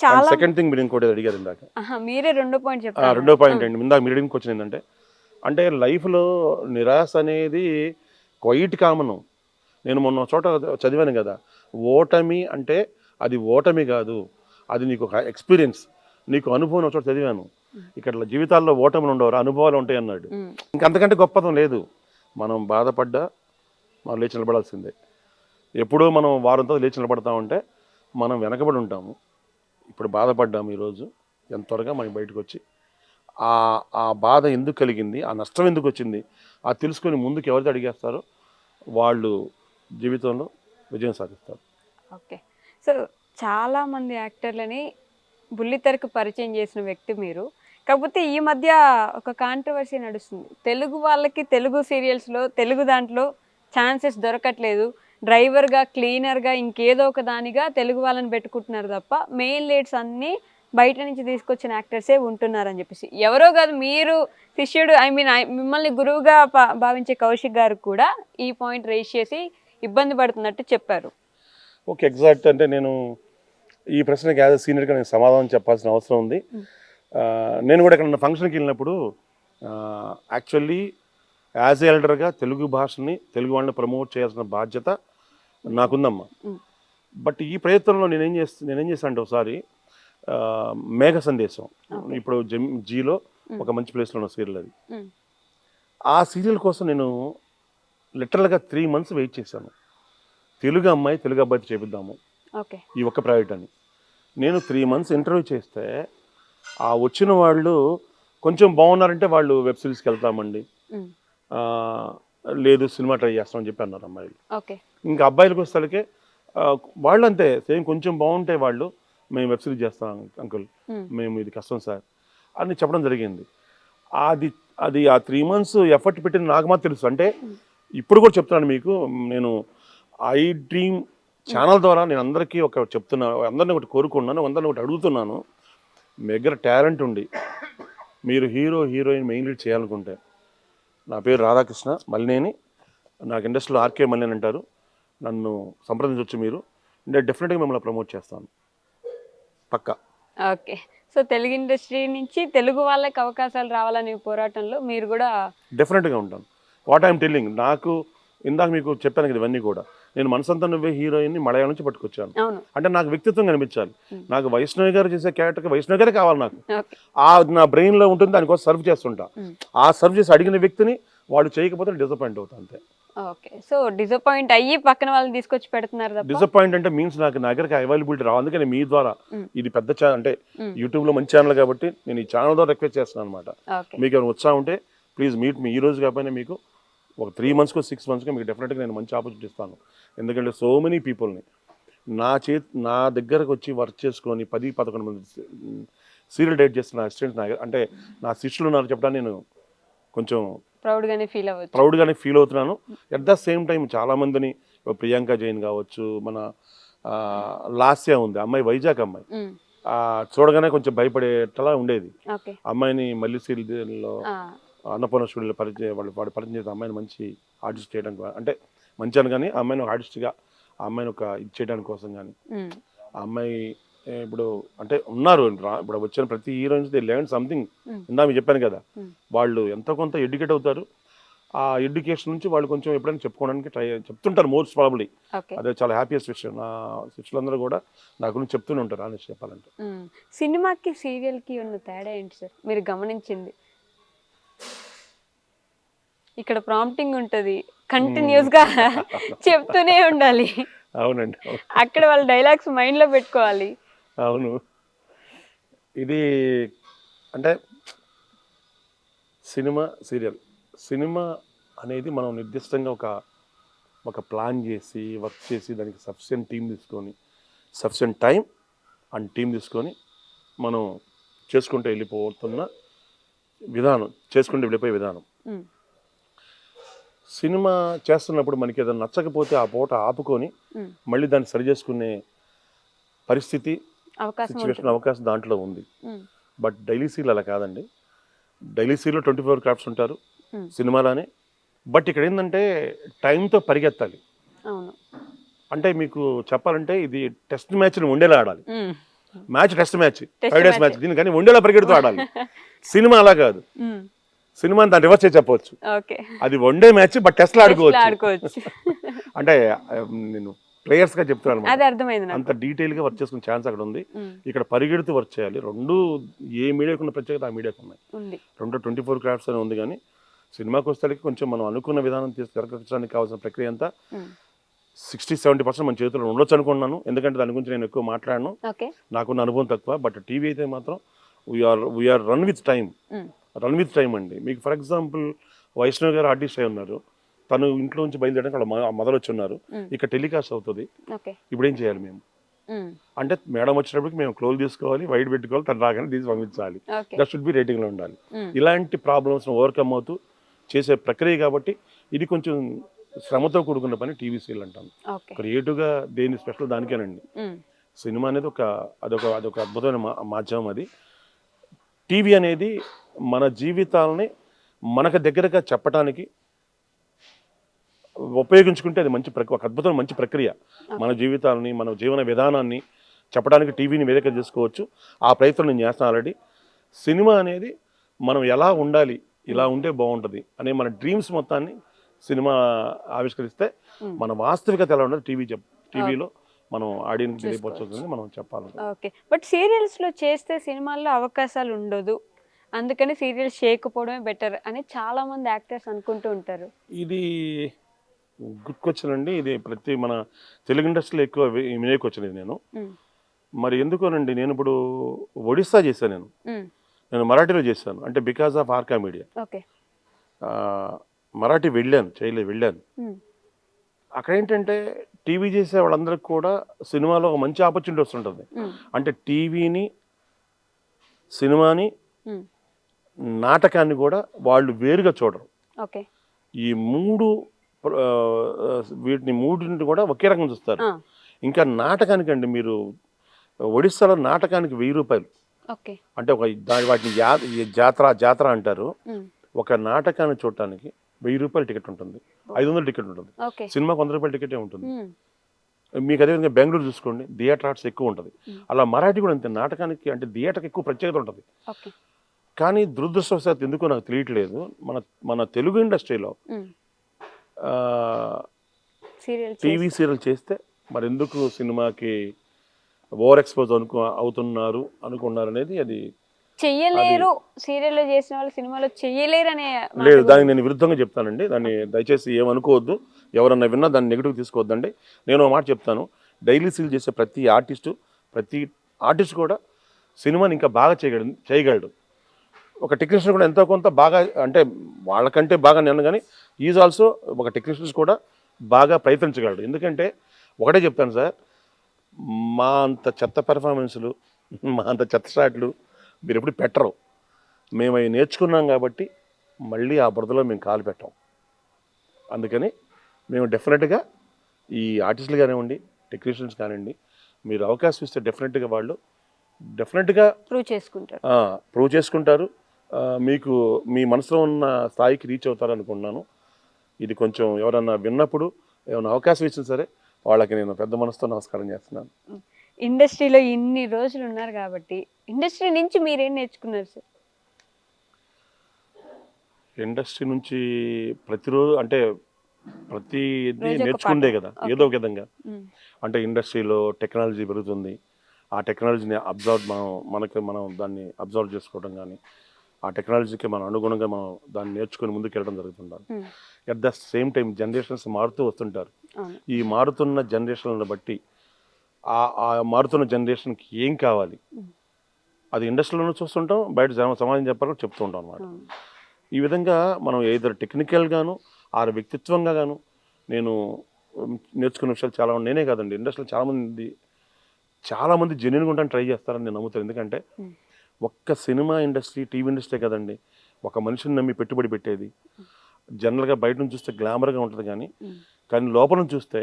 చాలా సెకండ్ థింగ్ మీరు ఇంకోటి అడిగారు ఇందాక, మీరే రెండో పాయింట్ చెప్పారు. రెండో పాయింట్ అండి, ఇందాక మీరు అడిగిన క్వశ్చన్ ఏంటంటే, అంటే లైఫ్లో నిరాశ అనేది క్వైట్ కామన్. నేను మొన్న చోట చదివాను కదా, ఓటమి అంటే అది ఓటమి కాదు, అది నీకు ఒక ఎక్స్పీరియన్స్, నీకు అనుభవం ఒక చోట చదివాను. ఇక్కడ జీవితాల్లో ఓటములు ఉండవు, అనుభవాలు ఉంటాయి అన్నాడు. ఇంకంతకంటే గొప్పదం లేదు. మనం బాధపడ్డా మనం లేచి నిలబడాల్సిందే. ఎప్పుడో మనం వారంతో లేచి నిలబడతామంటే మనం వెనకబడి ఉంటాము. ఇప్పుడు బాధపడ్డాము, ఈరోజు ఎంత త్వరగా మనం బయటకు వచ్చి ఆ బాధ ఎందుకు కలిగింది, ఆ నష్టం ఎందుకు వచ్చింది, అది తెలుసుకొని ముందుకు ఎవరితో అడిగేస్తారో వాళ్ళు జీవితంలో విజయం సాధిస్తారు. ఓకే. సో చాలామంది యాక్టర్లని బుల్లితెరకు పరిచయం చేసిన వ్యక్తి మీరు. కాకపోతే ఈ మధ్య ఒక కాంట్రవర్సీ నడుస్తుంది. తెలుగు వాళ్ళకి తెలుగు సీరియల్స్లో తెలుగు దాంట్లో ఛాన్సెస్ దొరకట్లేదు, డ్రైవర్గా క్లీనర్గా ఇంకేదో ఒక దానిగా తెలుగు వాళ్ళని పెట్టుకుంటున్నారు తప్ప మెయిన్ లీడ్స్ అన్నీ బయట నుంచి తీసుకొచ్చిన యాక్టర్సే ఉంటున్నారని చెప్పేసి. ఎవరో కాదు, మీరు శిష్యుడు మిమ్మల్ని గురువుగా భావించే కౌశిక్ గారు కూడా ఈ పాయింట్ రైజ్ చేసి ఇబ్బంది పడుతున్నట్టు చెప్పారు. Okay, exact. అంటే నేను ఈ ప్రశ్నకి యాజ్ అ సీనియర్గా నేను సమాధానం చెప్పాల్సిన అవసరం ఉంది. నేను కూడా ఇక్కడ ఫంక్షన్కి వెళ్ళినప్పుడు యాక్చువల్లీ యాజ్ ఏ ఎల్డర్గా తెలుగు భాషని, తెలుగు వాళ్ళని ప్రమోట్ చేయాల్సిన బాధ్యత నాకుందమ్మా. బట్ ఈ ప్రయత్నంలో నేనేం చేస్తాను అంటే, ఒకసారి మేఘ సందేశం, ఇప్పుడు జీలో ఒక మంచి ప్లేస్లో ఉన్న సీరియల్ అది. ఆ సీరియల్ కోసం నేను లిటరల్గా 3 months వెయిట్ చేశాను. తెలుగు అమ్మాయి తెలుగు అబ్బాయితో చేపిద్దాము ఈ ఒక్క ప్రాజెక్ట్ అని. నేను 3 months ఇంటర్వ్యూ చేస్తే ఆ వచ్చిన వాళ్ళు కొంచెం బాగున్నారంటే వాళ్ళు వెబ్ సిరీస్కి వెళ్తామండి, లేదు సినిమా ట్రై చేస్తామని చెప్పి అన్నారు అమ్మాయిలు. ఇంకా అబ్బాయిలకు వస్తేకే వాళ్ళు అంతే సేమ్, కొంచెం బాగుంటే వాళ్ళు మేము వెబ్ సిరీస్ చేస్తాం అంకుల్, మేము ఇది కష్టం సార్ అని చెప్పడం జరిగింది. అది ఆ 3 months ఎఫర్ట్ పెట్టిన నాకు మాత్రం తెలుసు. అంటే ఇప్పుడు కూడా చెప్తున్నాను మీకు, నేను ఐ డ్రీమ్ ఛానల్ ద్వారా నేను అందరికీ చెప్తున్నాను, అందరినీ ఒకటి కోరుకున్నాను, అందరినీ ఒకటి అడుగుతున్నాను. మీ దగ్గర టాలెంట్ ఉండి మీరు హీరోయిన్ మెయిన్ లీడ్ చేయాలనుకుంటే, నా పేరు రాధాకృష్ణ మల్లినేని, నాకు ఇండస్ట్రీలో ఆర్కే మల్లినేని అంటారు, నన్ను సంప్రదించవచ్చు మీరు. నేను డెఫినెట్గా మిమ్మల్ని ప్రమోట్ చేస్తాను, పక్కా. ఓకే. సో తెలుగు ఇండస్ట్రీ నుంచి తెలుగు వాళ్ళకి అవకాశాలు రావాలనే పోరాటంలో మీరు కూడా డెఫినెట్గా ఉంటాను. వాట్ ఐఎమ్ టెల్లింగ్, నాకు ఇందాక మీకు చెప్పాను కదా, ఇవన్నీ కూడా నేను మనసంతా నువ్వే హీరోయిన్ని మలయాళం నుంచి పట్టుకొచ్చాను. అంటే నాకు వ్యక్తిత్వం కనిపించాలి. నాకు వైష్ణవి గారు చేసే క్యారెక్టర్కి వైష్ణవి గారే కావాలి. నాకు నా బ్రెయిన్లో ఉంటుంది, దానికోసం సర్వ్ చేస్తుంటా. ఆ సర్వ్ చేసి అడిగిన వ్యక్తిని వాళ్ళు చేయకపోతే డిసప్పాయింట్ అవుతా అంతే. ఓకే. సో డిసప్పాయింట్ అయ్యి పక్కన వాళ్ళని తీసుకొచ్చి పెడుతున్నారు. డిసప్పాయింట్ అంటే మీన్స్ నాకు నా దగ్గరికి అవైలబిలిటీ రావు. అందుకని మీ ద్వారా, ఇది పెద్ద ఛానల్ అంటే యూట్యూబ్లో మంచి ఛానల్ కాబట్టి నేను ఈ ఛానల్ ద్వారా రిక్వెస్ట్ చేస్తున్నాను అనమాట. మీకు ఏమైనా ఉత్సాహం ఉంటే ప్లీజ్ మీట్ మీ. ఈ రోజు కాకపోయినా మీకు ఒక 3 months 6 months మీకు డెఫినెట్గా నేను మంచి ఆపర్చునిటీ ఇస్తాను. ఎందుకంటే సో మెనీ పీపుల్ని నా దగ్గరకు వచ్చి వర్క్ చేసుకొని 10-11 మంది సీరియల్ డైట్ చేస్తున్న అసిస్టెంట్స్ అంటే నా శిష్యులు ఉన్నారు చెప్పడానికి నేను కొంచెం ప్రౌడ్గానే ఫీల్ అవుతున్నాను. ఎట్ ద సేమ్ టైం చాలామందిని, ప్రియాంక జైన్ కావచ్చు, మన లాస్య ఉంది అమ్మాయి, వైజాగ్ అమ్మాయి, చూడగానే కొంచెం భయపడేటలా ఉండేది అమ్మాయిని మళ్ళీ సీరియల్లో అన్నపూర్ణ స్టూడియోలో వాడు పరిచయం చేసిన అమ్మాయిని మంచి ఆర్టిస్ట్ చేయడానికి, అంటే మంచి అని కానీ ఆ అమ్మాయిని ఒక ఆర్టిస్ట్గా ఆ అమ్మాయిని ఒక ఇది చేయడానికి కోసం కానీ ఆ అమ్మాయి ఇప్పుడు అంటే ఉన్నారు. ఇప్పుడు వచ్చిన ప్రతి హీరోయిన్స్ దే లెర్న్ సంథింగ్. ఇందా మీకు చెప్పాను కదా, వాళ్ళు ఎంతో కొంత ఎడ్యుకేట్ అవుతారు. ఆ ఎడ్యుకేషన్ నుంచి వాళ్ళు కొంచెం ఎప్పుడైనా చెప్పుకోవడానికి చెప్తుంటారు మోస్ట్ ప్రాబబ్లీ. అదే చాలా హ్యాపీయెస్ట్ విషయం. నా శిష్యులందరూ కూడా నా గురించి చెప్తూనే ఉంటారు అని చెప్పాలంటే. సినిమాకి సీరియల్కి ఉన్న తేడా ఏంటి సార్ మీరు గమనించింది? ఇక్కడ ప్రాంప్టింగ్ ఉంటుంది, కంటిన్యూస్ గా చెప్తూనే ఉండాలి. అవునండి. అక్కడ వాళ్ళ డైలాగ్స్ మైండ్ లో పెట్టుకోవాలి. అవును. ఇది అంటే సినిమా అనేది మనం నిర్దిష్టంగా ఒక ప్లాన్ చేసి వర్క్ చేసి దానికి సఫిషియెంట్ టీం తీసుకొని, సఫిషియెంట్ టైం అండ్ టీం తీసుకొని మనం చేసుకుంటూ వెళ్ళిపోతున్న విధానం, వెళ్ళిపోయే విధానం. సినిమా చేస్తున్నప్పుడు మనకి ఏదైనా నచ్చకపోతే ఆ పూట ఆపుకొని మళ్ళీ దాన్ని సరి చేసుకునే పరిస్థితి అవకాశం సిచ్యువేషన్ అవకాశం దాంట్లో ఉంది. ఉమ్, బట్ డైలీ సీరియల్ అలా కాదండి. డైలీ సీరియల్లో 24 క్రాఫ్ట్స్ ఉంటారు సినిమాలోనే. బట్ ఇక్కడ ఏంటంటే టైంతో పరిగెత్తాలి. అవును. అంటే మీకు చెప్పాలంటే ఇది టెస్ట్ మ్యాచ్ని ఉండేలా ఆడాలి. Um, match test match, Test 5 days match. Match, దీని కానీ ఉండేలా పరిగెడుతూ ఆడాలి. సినిమా అలా కాదు. ఉమ్, సినిమాని దాన్ని రివర్స్ చేసి చెప్పవచ్చు. ఓకే. అది వన్ డే మ్యాచ్, బట్ టెస్ట్లో ఆడుకోవచ్చు. ఆడుకోవచ్చు. అంటే నేను ప్లేయర్స్గా చెప్తున్నాను అది అర్థమైంది నాకు. అంత డీటెయిల్గా వర్క్ చేసుకునే ఛాన్స్ అక్కడ ఉంది. ఉమ్, ఇక్కడ పరిగెడుతూ వర్క్ చేయాలి. రెండు ఏ మీడియాకు ఉన్న ప్రత్యేకత ఆ మీడియాకు ఉన్నాయి. ఉంది. రెండు 24 క్రాఫ్ట్స్ అని ఉంది. కానీ సినిమాకి వస్తే కొంచెం మనం అనుకున్న విధానం తెరకెక్కడానికి కావాల్సిన ప్రక్రియ అంతా ఉమ్, 60-70% మన చేతుల్లో ఉండొచ్చు అనుకున్నాను. ఎందుకంటే దాని గురించి నేను ఎక్కువ మాట్లాడను, ఓకే. నాకున్న అనుభవం తక్కువ. బట్ టీవీ అయితే మాత్రం we are run with time. Um, run with time అండి. మీకు ఫర్ ఎగ్జాంపుల్ వైష్ణవ్ గారు ఆర్టిస్ట్ అయి ఉన్నారు. తను ఇంట్లో నుంచి బయలుదేరడానికి వాళ్ళ మదర్ వచ్చి ఉన్నారు. ఇక్కడ టెలికాస్ట్ అవుతుంది. ఓకే. ఇప్పుడు ఏం చేయాలి మేము? ఉమ్, అంటే మేడం వచ్చినప్పటికి మేము క్లోజ్ తీసుకోవాలి, వైడ్ పెట్టుకోవాలి, తను రాగానే తీసి పంపించాలి. ఓకే. దట్ షుడ్ బి రేటింగ్లో ఉండాలి. ఉమ్, ఇలాంటి ప్రాబ్లమ్స్ని ఓవర్కమ్ అవుతూ చేసే ప్రక్రియ కాబట్టి ఇది కొంచెం శ్రమతో కూడుకున్న పని టీవీ సీరియల్ అంటాను. ఓకే. క్రియేటివ్గా దేని స్పెషల్ దానికేనండి. ఉమ్, సినిమా అనేది అదొక అద్భుతమైన మాధ్యమం. అది టీవీ అనేది మన జీవితాలని మనకు దగ్గరగా చెప్పడానికి ఉపయోగించుకుంటే అది ఒక అద్భుతమైన మంచి ప్రక్రియ. మన జీవితాలని, మన జీవన విధానాన్ని చెప్పడానికి టీవీని వేదిక చేసుకోవచ్చు. ఆ ప్రయత్నం నేను చేస్తాను ఆల్రెడీ. సినిమా అనేది మనం ఎలా ఉండాలి, ఇలా ఉంటే బాగుంటుంది అనే మన డ్రీమ్స్ మొత్తాన్ని సినిమా ఆవిష్కరిస్తే మన వాస్తవికత ఎలా ఉండదు టీవీలో మనం ఆడియన్స్ తెలియపరచుతుంది, మనం చెప్పాలి. ఓకే. బట్ సీరియల్స్లో చేస్తే సినిమాల్లో అవకాశాలు ఉండదు, అందుకని సీరియల్స్ చేయకపోవడమే బెటర్ అని చాలా మంది యాక్టర్స్ అనుకుంటూ ఉంటారు. ఇది గుడ్ క్వశ్చన్ అండి. ఇది మన తెలుగు ఇండస్ట్రీలో ఎక్కువ వినే క్వశ్చన్ ఇది. నేను మరి ఎందుకోనండి, నేను ఇప్పుడు ఒడిస్సా చేశాను. నేను మరాఠీలో చేశాను. అంటే because of Arka Media. Okay. Marathi వెళ్ళాను. అక్కడ ఏంటంటే టీవీ చేసే వాళ్ళందరికీ కూడా సినిమాలో ఒక మంచి ఆపర్చునిటీ వస్తుంటుంది. అంటే టీవీని, సినిమాని, నాటకాన్ని కూడా వాళ్ళు వేరుగా చూడరు. ఓకే. ఈ వీటిని మూడింటిని కూడా ఒకే రకం చూస్తారు. ఇంకా నాటకానికి అండి, మీరు ఒడిస్సాలో నాటకానికి 1000 రూపాయలు. ఓకే. అంటే వాటిని జాతర అంటారు. ఒక నాటకాన్ని చూడటానికి 1000 రూపాయల టికెట్ ఉంటుంది, 500 టికెట్ ఉంటుంది. సినిమాకి 100 రూపాయల టికెటే ఉంటుంది. మీకు అదేవిధంగా బెంగళూరు చూసుకోండి, థియేటర్ ఆర్ట్స్ ఎక్కువ ఉంటుంది. అలా మరాఠీ కూడా అంతే. నాటకానికి అంటే థియేటర్కి ఎక్కువ ప్రత్యేకత ఉంటుంది. కానీ దురదృష్టవశాత్తు ఎందుకో నాకు తెలియట్లేదు, మన తెలుగు ఇండస్ట్రీలో టీవీ సీరియల్ చేస్తే మరి ఎందుకు సినిమాకి ఓవర్ ఎక్స్పోజ్ అవుతున్నారు అనుకున్నారు అనేది అది చెయ్యలేరు. సీరియల్లో చేసిన వాళ్ళు సినిమాలో చెయ్యలేరు అనే లేదు. దానికి నేను విరుద్ధంగా చెప్తానండి. దాన్ని దయచేసి ఏమనుకోవద్దు, ఎవరన్నా విన్నా దాన్ని నెగిటివ్ తీసుకోవద్దండి. నేను ఒక మాట చెప్తాను, డైలీ సీరియల్ చేసే ప్రతి ఆర్టిస్ట్ కూడా సినిమాని ఇంకా బాగా చేయగలడు. ఒక టెక్నీషియన్ కూడా ఎంతో కొంత బాగా, అంటే వాళ్ళకంటే బాగా నేను, కానీ ఈజ్ ఆల్సో ఒక టెక్నీషియన్స్ కూడా బాగా ప్రయత్నించగలడు. ఎందుకంటే ఒకటే చెప్తాను సార్, మా అంత చెత్త పెర్ఫార్మెన్స్లు, మా అంత చెత్త షాట్లు మీరు ఎప్పుడు పెట్టరు. మేము అవి నేర్చుకున్నాం కాబట్టి మళ్ళీ ఆ బురదలో మేము కాలు పెట్టాం. అందుకని మేము డెఫినెట్గా ఈ ఆర్టిస్టులు కానివ్వండి, టెక్నీషియన్స్ కానివ్వండి, మీరు అవకాశం ఇస్తే డెఫినెట్గా వాళ్ళు ప్రూవ్ చేసుకుంటారు. మీకు మీ మనసులో ఉన్న స్థాయికి రీచ్ అవుతారు అనుకుంటున్నాను. ఇది కొంచెం ఎవరన్నా విన్నప్పుడు ఏమైనా అవకాశం ఇచ్చినా సరే వాళ్ళకి నేను పెద్ద మనసుతో నమస్కారం చేస్తున్నాను. ఇండస్ట్రీలో ఇన్ని రోజులు ఉన్నారు కాబట్టి ఇండస్ట్రీ నుంచి మీరేం నేర్చుకున్నారు సార్? ఇండస్ట్రీ నుంచి ప్రతిరోజు అంటే ప్రతిదీ నేర్చుకుందే కదా ఏదో ఒక విధంగా. అంటే ఇండస్ట్రీలో టెక్నాలజీ పెరుగుతుంది, ఆ టెక్నాలజీని మనం దాన్ని అబ్జర్వ్ చేసుకోవడం కానీ, ఆ టెక్నాలజీకి మనం అనుగుణంగా మనం దాన్ని నేర్చుకుని ముందుకు వెళ్ళడం జరుగుతుంటారు. At the same time generations మారుతూ వస్తుంటారు. ఈ మారుతున్న జనరేషన్లను బట్టి ఆ మారుతున్న జనరేషన్కి ఏం కావాలి అది ఇండస్ట్రీలోనూ చూస్తుంటాం, బయట సమాజం చెప్పాలని చెప్తూ ఉంటాం అన్నమాట. ఈ విధంగా మనం ఏదో టెక్నికల్గాను ఆ వ్యక్తిత్వంగా గాను నేను నేర్చుకునే విషయాలు చాలా నేనే కాదండి, ఇండస్ట్రీలో చాలామంది జెన్యున్గా ఉంటాను ట్రై చేస్తారని నేను నమ్ముతాను. ఎందుకంటే ఒక్క సినిమా ఇండస్ట్రీ, టీవీ ఇండస్ట్రీ కదండి ఒక మనిషిని నమ్మి పెట్టుబడి పెట్టేది. జనరల్గా బయట నుంచి చూస్తే గ్లామర్గా ఉంటుంది కానీ లోపల నుంచి చూస్తే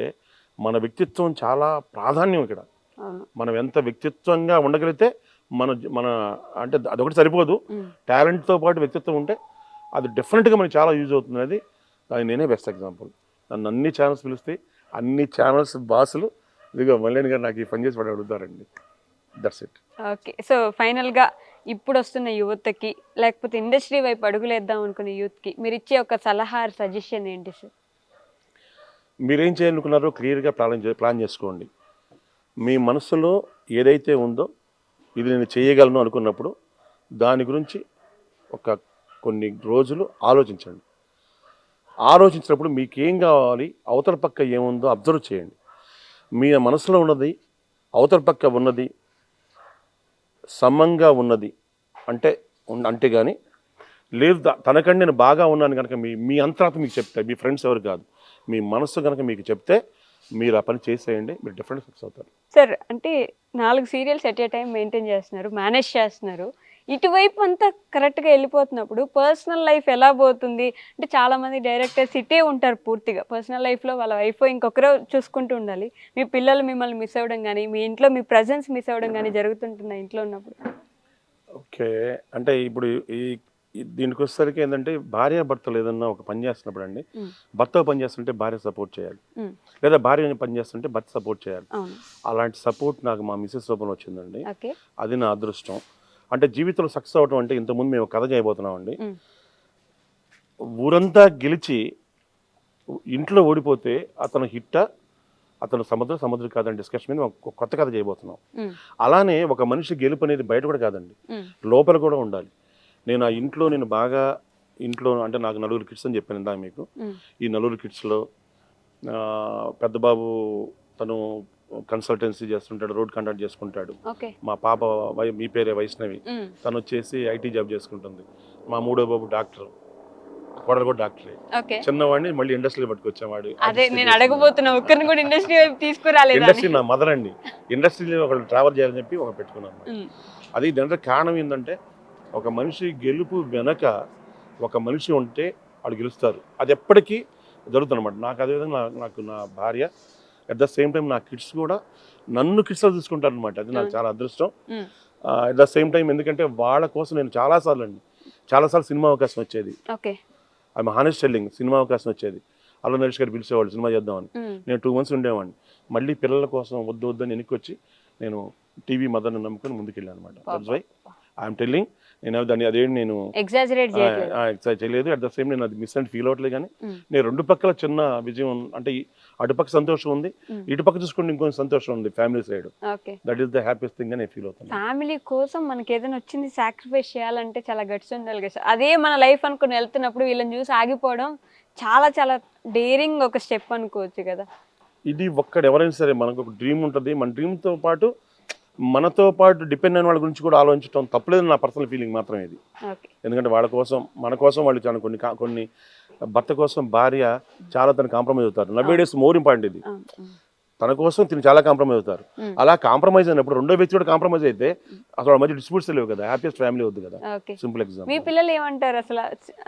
మన వ్యక్తిత్వం చాలా ప్రాధాన్యం ఇక్కడ. అవును. మనం ఎంత వ్యక్తిత్వంగా ఉండగలిగితే మన మన అంటే అదొకటి సరిపోదు, టాలెంట్తో పాటు వ్యక్తిత్వం ఉంటే అది డెఫినెట్గా మనకి చాలా యూజ్ అవుతుంది. అది దానికి నేనే బెస్ట్ ఎగ్జాంపుల్. నన్ను అన్ని ఛానల్స్ పిలిస్తే అన్ని ఛానల్స్ బాసులు ఇదిగో మల్లేని గారు నాకు ఈ పని చేసి పడి అడుగుతారండి. That's it. ఓకే. సో ఫైనల్గా ఇప్పుడు వస్తున్న యువతకి లేకపోతే ఇండస్ట్రీ వైపు అడుగులేద్దాం అనుకునే యూత్కి మీరు ఇచ్చే ఒక సలహా సజెషన్ ఏంటి సార్? మీరేం చేయాలనుకున్నారో క్లియర్గా ప్లాన్ చేసుకోండి. మీ మనసులో ఏదైతే ఉందో ఇది నేను చేయగలను అనుకున్నప్పుడు దాని గురించి కొన్ని రోజులు ఆలోచించండి. ఆలోచించినప్పుడు మీకేం కావాలి, అవతల పక్క ఏముందో అబ్జర్వ్ చేయండి. మీ మనసులో ఉన్నది అవతల పక్క ఉన్నది సమంగా ఉన్నది అంటే కానీ లేదు తనకంటే నేను బాగా ఉన్నాను కనుక మీ అంతరాత్మ మీకు చెప్తే, మీ ఫ్రెండ్స్ ఎవరు కాదు, మీ మనసు కనుక మీకు చెప్తే మీరు ఆ పని చేసేయండి, మీరు డెఫినెట్గా సక్సెస్ అవుతారు. సార్ అంటే 4 serials at a time maintain చేస్తున్నారు, మేనేజ్ చేస్తున్నారు. ఇటువైపు అంతా కరెక్ట్గా వెళ్ళిపోతున్నప్పుడు పర్సనల్ లైఫ్ ఎలా పోతుంది? అంటే చాలామంది డైరెక్టర్స్ ఇటే ఉంటారు పూర్తిగా. పర్సనల్ లైఫ్లో వాళ్ళ వైఫ్ ఇంకొకరు చూసుకుంటూ ఉండాలి. మీ పిల్లలు మిమ్మల్ని మిస్ అవ్వడం కానీ, మీ ఇంట్లో మీ ప్రజెన్స్ మిస్ అవ్వడం కానీ జరుగుతుంటుంది ఇంట్లో ఉన్నప్పుడు. ఓకే, అంటే ఇప్పుడు దీనికి వచ్చేసరికి ఏంటంటే భార్యాభర్తలు ఏదన్నా ఒక పని చేస్తున్నప్పుడు అండి, భర్త పని చేస్తుంటే భార్య సపోర్ట్ చేయాలి, లేదా భార్య పని చేస్తుంటే భర్త సపోర్ట్ చేయాలి. అలాంటి సపోర్ట్ నాకు మా మిసెస్ రూపంలో వచ్చిందండి. అది నా అదృష్టం. అంటే జీవితంలో సక్సెస్ అవ్వడం అంటే ఇంతకుముందు మేము కథ చేయబోతున్నామండి. ఊరంతా గెలిచి ఇంట్లో ఓడిపోతే అతను హిట్టా, అతను సముద్రం కాదని డిస్కషన్ మీద కొత్త కథ చేయబోతున్నాం. అలానే ఒక మనిషి గెలుపు అనేది బయట కూడా కాదండి, లోపల కూడా ఉండాలి. నేను ఇంట్లో అంటే నాకు 4 కిడ్స్ అని చెప్పాను ఇందాక మీకు. ఈ 4 కిడ్స్లో పెద్ద బాబు తను కన్సల్టెన్సీ చేస్తుంటాడు, రోడ్ కాంట్రాక్ట్ చేసుకుంటాడు. మా పాప మీ పేరే వైష్ణవి, తను వచ్చేసి ఐటీ జాబ్ చేసుకుంటుంది. మా 3వ బాబు డాక్టర్, కోడలు కూడా డాక్టరే. చిన్నవాడిని మళ్ళీ ఇండస్ట్రీలో పట్టుకొచ్చాడు. ఇండస్ట్రీ నా మదర్ అండి. ఇండస్ట్రీలో ఒకళ్ళు ట్రావెల్ చేయాలని చెప్పి ఒక పెట్టుకున్నాను. అది దాంట్లో కారణం ఏంటంటే ఒక మనిషి గెలుపు వెనక ఒక మనిషి ఉంటే వాళ్ళు గెలుస్తారు. అది ఎప్పటికీ జరుగుతుంది అనమాట. నాకు అదేవిధంగా నాకు నా భార్య, అట్ ద సేమ్ టైం నా కిడ్స్ కూడా నన్ను కిడ్స్లో చూసుకుంటారు అనమాట. అది నాకు చాలా అదృష్టం. అట్ ద సేమ్ టైం ఎందుకంటే వాళ్ళ కోసం నేను చాలాసార్లు సినిమా అవకాశం వచ్చేది. ఐఎమ్ హానెస్ట్ టెల్లింగ్, సినిమా అవకాశం వచ్చేది. అల్లు నరేష్ గారు పిలిచేవాళ్ళు సినిమా చేద్దామని. నేను 2 months ఉండేవాడిని. మళ్ళీ పిల్లల కోసం వద్దని వెనక్కి వచ్చి నేను టీవీ మదర్ని నమ్ముకొని ముందుకెళ్ళాను అనమాట. That's why I'm telling. నేను దాన్ని అదేంటి నేను ఎగ్జాజరేట్ చేయలేదు. అట్ ద సేమ్ నేను అది మిస్ అండ్ ఫీల్ అవ్వట్లేదు. కానీ నేను 2 పక్కల చిన్న విజయం, అంటే అటుపక్క సంతోషం ఉంది, ఇటుపక్క చూసుకుంటే ఇంకొంచెం సంతోషం ఉంది. Family side that is the happiest thing అని ఫీల్ అవుతాను. ఫ్యామిలీ కోసం మనకి ఏదైనా వచ్చింది సాక్రిఫైస్ చేయాలంటే చాలా గట్స్ ఉండాలి కదా. అదే మన లైఫ్ అనుకుని వెళ్తున్నప్పుడు వీళ్ళని చూసి ఆగిపోవడం చాలా చాలా డేరింగ్ ఒక స్టెప్ అనుకోవచ్చు కదా. ఇది ఎవరైనా సరే మనకు ఒక డ్రీమ్ ఉంటుంది. మన డ్రీమ్తో పాటు మనతో పాటు డిపెండ్ అయిన వాళ్ళ గురించి కూడా ఆలోచించడం తప్పలేదు నా పర్సనల్ ఫీలింగ్ మాత్రం ఇది. ఎందుకంటే వాళ్ళ కోసం మన కోసం వాళ్ళు చాలా కొన్ని భర్త కోసం భార్య చాలా తను కాంప్రమైజ్ అవుతారు. నవ్వే డేస్ మోర్ ఇంపార్టెంట్. ఇది తన కోసం తిని చాలా కాంప్రమైజ్ అవుతారు. అలా కాంప్రమైజ్ అయినప్పుడు రెండో వ్యక్తి కూడా కాంప్రమైజ్ అయితే అసలు మధ్య డిస్ప్యూట్స్ లేవు కదా, హ్యాపీయెస్ట్ ఫ్యామిలీ వద్దు కదా. Simple example. మీ పిల్లలు ఏమంటారు అసలు?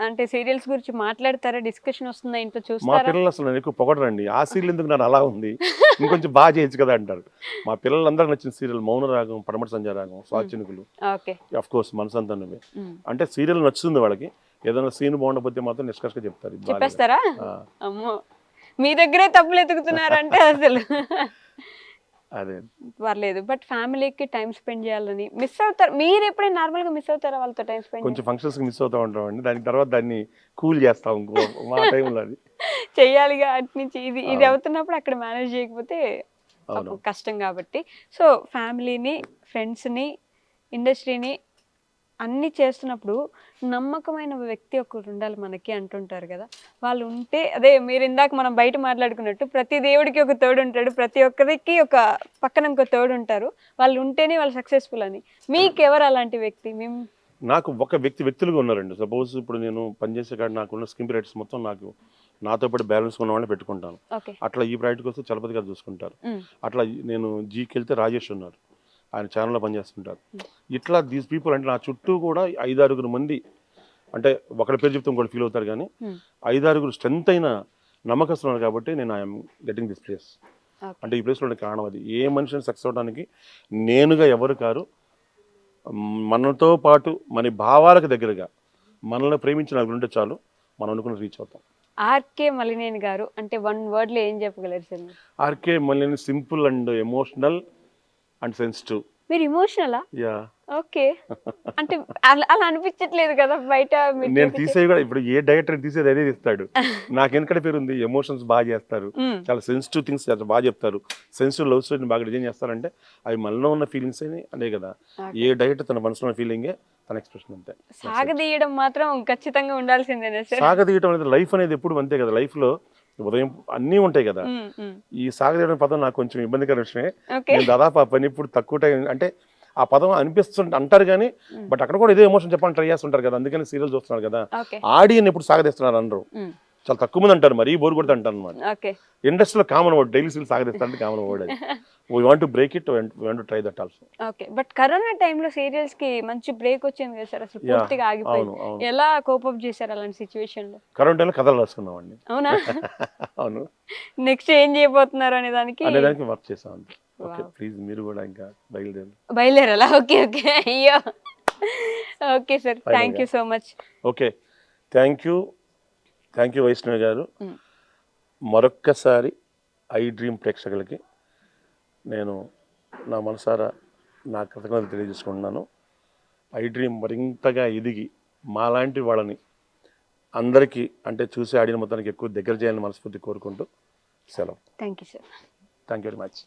అంటే సీరియల్స్ గురించి మాట్లాడతారా? డిస్కషన్ వస్తుందా ఇంట్లో? చూస్తారా? మా పిల్లలు అసలు నేను ఎక్కువ పొగడరండి. ఆ సీరియల్ ఎందుకు నాకు అలా ఉంది, ఇంకొంచెం బాగా చేయొచ్చు కదా అంటారు. మా పిల్లలందరికీ నచ్చిన సీరియల్ మౌనరాగం, పడమటి సంధ్యారాగం, స్వాచినుకులు, ఆఫ్ కోర్స్ మనసంతా నువ్వే. అంటే సీరియల్ నచ్చుతుంది వాళ్ళకి. ఏదైనా సీన్ బాగుండకపోతే మాత్రం నిష్కర్షగా చెప్పేస్తారా? అమ్మో, మీ దగ్గరే తప్పులు ఎతుకుతున్నారంటే అసలు అదే పర్లేదు. బట్ ఫ్యామిలీకి టైం స్పెండ్ చేయాలని మిస్ అవుతారు. మీరు ఎప్పుడైనా నార్మల్గా మిస్ అవుతారా వాళ్ళతో టైం స్పెండ్? కొంచెం ఫంక్షన్స్కి మిస్ అవుతూ ఉంటామండి. దాని తర్వాత దాన్ని కూల్ చేస్తాం మా టైంలో. అది చెయ్యాలిగా అటు నుంచి ఇది అవుతున్నప్పుడు అక్కడ మేనేజ్ చేయకపోతే కష్టం కాబట్టి. సో ఫ్యామిలీని, ఫ్రెండ్స్ని, ఇండస్ట్రీని అన్నీ చేస్తున్నప్పుడు నమ్మకమైన వ్యక్తి ఒకరు ఉండాలి మనకి అంటుంటారు కదా. వాళ్ళు ఉంటే అదే మీరు ఇందాక మనం బయట మాట్లాడుకున్నట్టు ప్రతి దేవుడికి ఒక తోడు ఉంటాడు, ప్రతి ఒక్కరికి ఒక పక్కన ఇంకో తోడు ఉంటారు. వాళ్ళు ఉంటేనే వాళ్ళు సక్సెస్ఫుల్ అని. మీకు ఎవరు అలాంటి వ్యక్తి? నాకు ఒక వ్యక్తులుగా ఉన్నారండి. సపోజ్ ఇప్పుడు నేను పనిచేసే కాడ నాకున్న స్కిన్ రైట్స్ మొత్తం నాతో పాటు బ్యాలెన్స్ ఉన్న వాళ్ళని పెట్టుకుంటాను. అట్లా ఈ ప్రాజెక్ట్కి వస్తే చలపతి గారు చూసుకుంటారు. అట్లా నేను జీకి వెళ్తే రాజేష్ ఉన్నారు, ఆయన ఛానల్లో పనిచేస్తుంటారు. ఇట్లా దీస్ పీపుల్ అంటే నా చుట్టూ కూడా 5-6 మంది, అంటే ఒకరి పేరు చెప్తే ఇంకోటి ఫీల్ అవుతారు కానీ 5-6 స్ట్రెంత్ అయిన నమ్మకస్తున్నారు కాబట్టి నేను ఐఎమ్ గెటింగ్ దిస్ ప్లేస్. అంటే ఈ ప్లేస్లో కారణం అది. ఏ మనిషిని సక్సెస్ అవడానికి నేనుగా ఎవరు కారు, మనతో పాటు మన భావాలకు దగ్గరగా మనల్ని ప్రేమించిన నలుగురు ఉంటే చాలు, మనం అనుకుని రీచ్ అవుతాం. ఆర్కే మలినేని గారు అంటే 1 word లో ఏం చెప్పగలరు సార్ మీరు? ఆర్కే మళ్ళీ simple and emotional and sensitive. మీరు ఇమోషనలా? Yeah, okay. అంటే అలా అనిపించట్లేదు కదా బయట మీరు నేను తీసేది కూడా ఇప్పుడు ఏ డైరెక్టర్ తీసేది అదే తీస్తాడు. నాకు ఎందుకంటే పేరు ఉంది, ఎమోషన్స్ బాగా చేస్తారు, చాలా సెన్సిటివ్ థింగ్స్ బాగా చెప్తారు, సెన్సిటివ్ లవ్ స్టోరీని బాగా డిజైన్ చేస్తారంటే అవి మనలో ఉన్న ఫీలింగ్స్ అనే కదా. ఏ డైరెక్టర్ తన మనసులో ఉన్న ఫీలింగే తన ఎక్స్ప్రెషన్ అంతే. సాగదీయడం మాత్రం ఖచ్చితంగా ఉండాల్సిందేనా సార్? సాగదీయటం అనేది లైఫ్ అనేది ఎప్పుడు అంతే కదా. లైఫ్ లో ఉదయం అన్నీ ఉంటాయి కదా. ఈ సాగదీయడం పదం నాకు కొంచెం ఇబ్బందికర విషయమే. నేను దాదాపు ఆ పని ఇప్పుడు తక్కువ టైం అంటే ఆ పదం అనిపిస్తుంటే అంటారు కానీ బట్ అక్కడ కూడా ఇదే ఎమోషన్ చెప్పాలని ట్రై చేస్తుంటారు కదా. అందుకని సీరియల్ చూస్తున్నారు కదా, ఆడియన్ ఎప్పుడు సాగదీస్తున్నారు అనరు, చాలా తక్కువ మంది అంటారు, మరీ బోర్ కొడుతూ అంటారు అనమాట. ఇండస్ట్రీలో కామన్ వర్డ్, డైలీ సీరియల్ సాగదీస్తారంటే కామన్ వర్డ్ అది. We want to break it, we want to try that also. Okay, but corona టైంలో సీరియల్స్ కి మంచి బ్రేక్ వచ్చింది కదా సార్, అసలు పూర్తిగా ఆగిపోయింది. ఎలా కోపప్ చేశారు అలాంటి సిచ్యువేషన్ లో? కరోనా టైంలో కథలు రాసుకున్నామండి. అవునా? అవును. నెక్స్ట్ ఏం చేయబోతున్నారు అనే దానికి వర్క్ చేసాం. ఓకే, ప్లీజ్ మీరు కూడా ఇంకా బయలుదేరాలా? ఓకే ఓకే, అయ్యో okay sir, thank you so much. Okay, thank you Vaishnavi గారు. మరొక్కసారి ఐ డ్రీమ్ ప్రేక్షకులకి నేను నా మనసారా నా కృతజ్ఞతలు తెలియజేసుకుంటున్నాను. ఐ డ్రీమ్ మరింతగా ఎదిగి మాలాంటి వాళ్ళని అందరికీ అంటే చూసి ఆడిన మొత్తానికి ఎక్కువ దగ్గర చేయాలని మనస్ఫూర్తి కోరుకుంటూ సెలవు. Thank you sir. Thank you very much.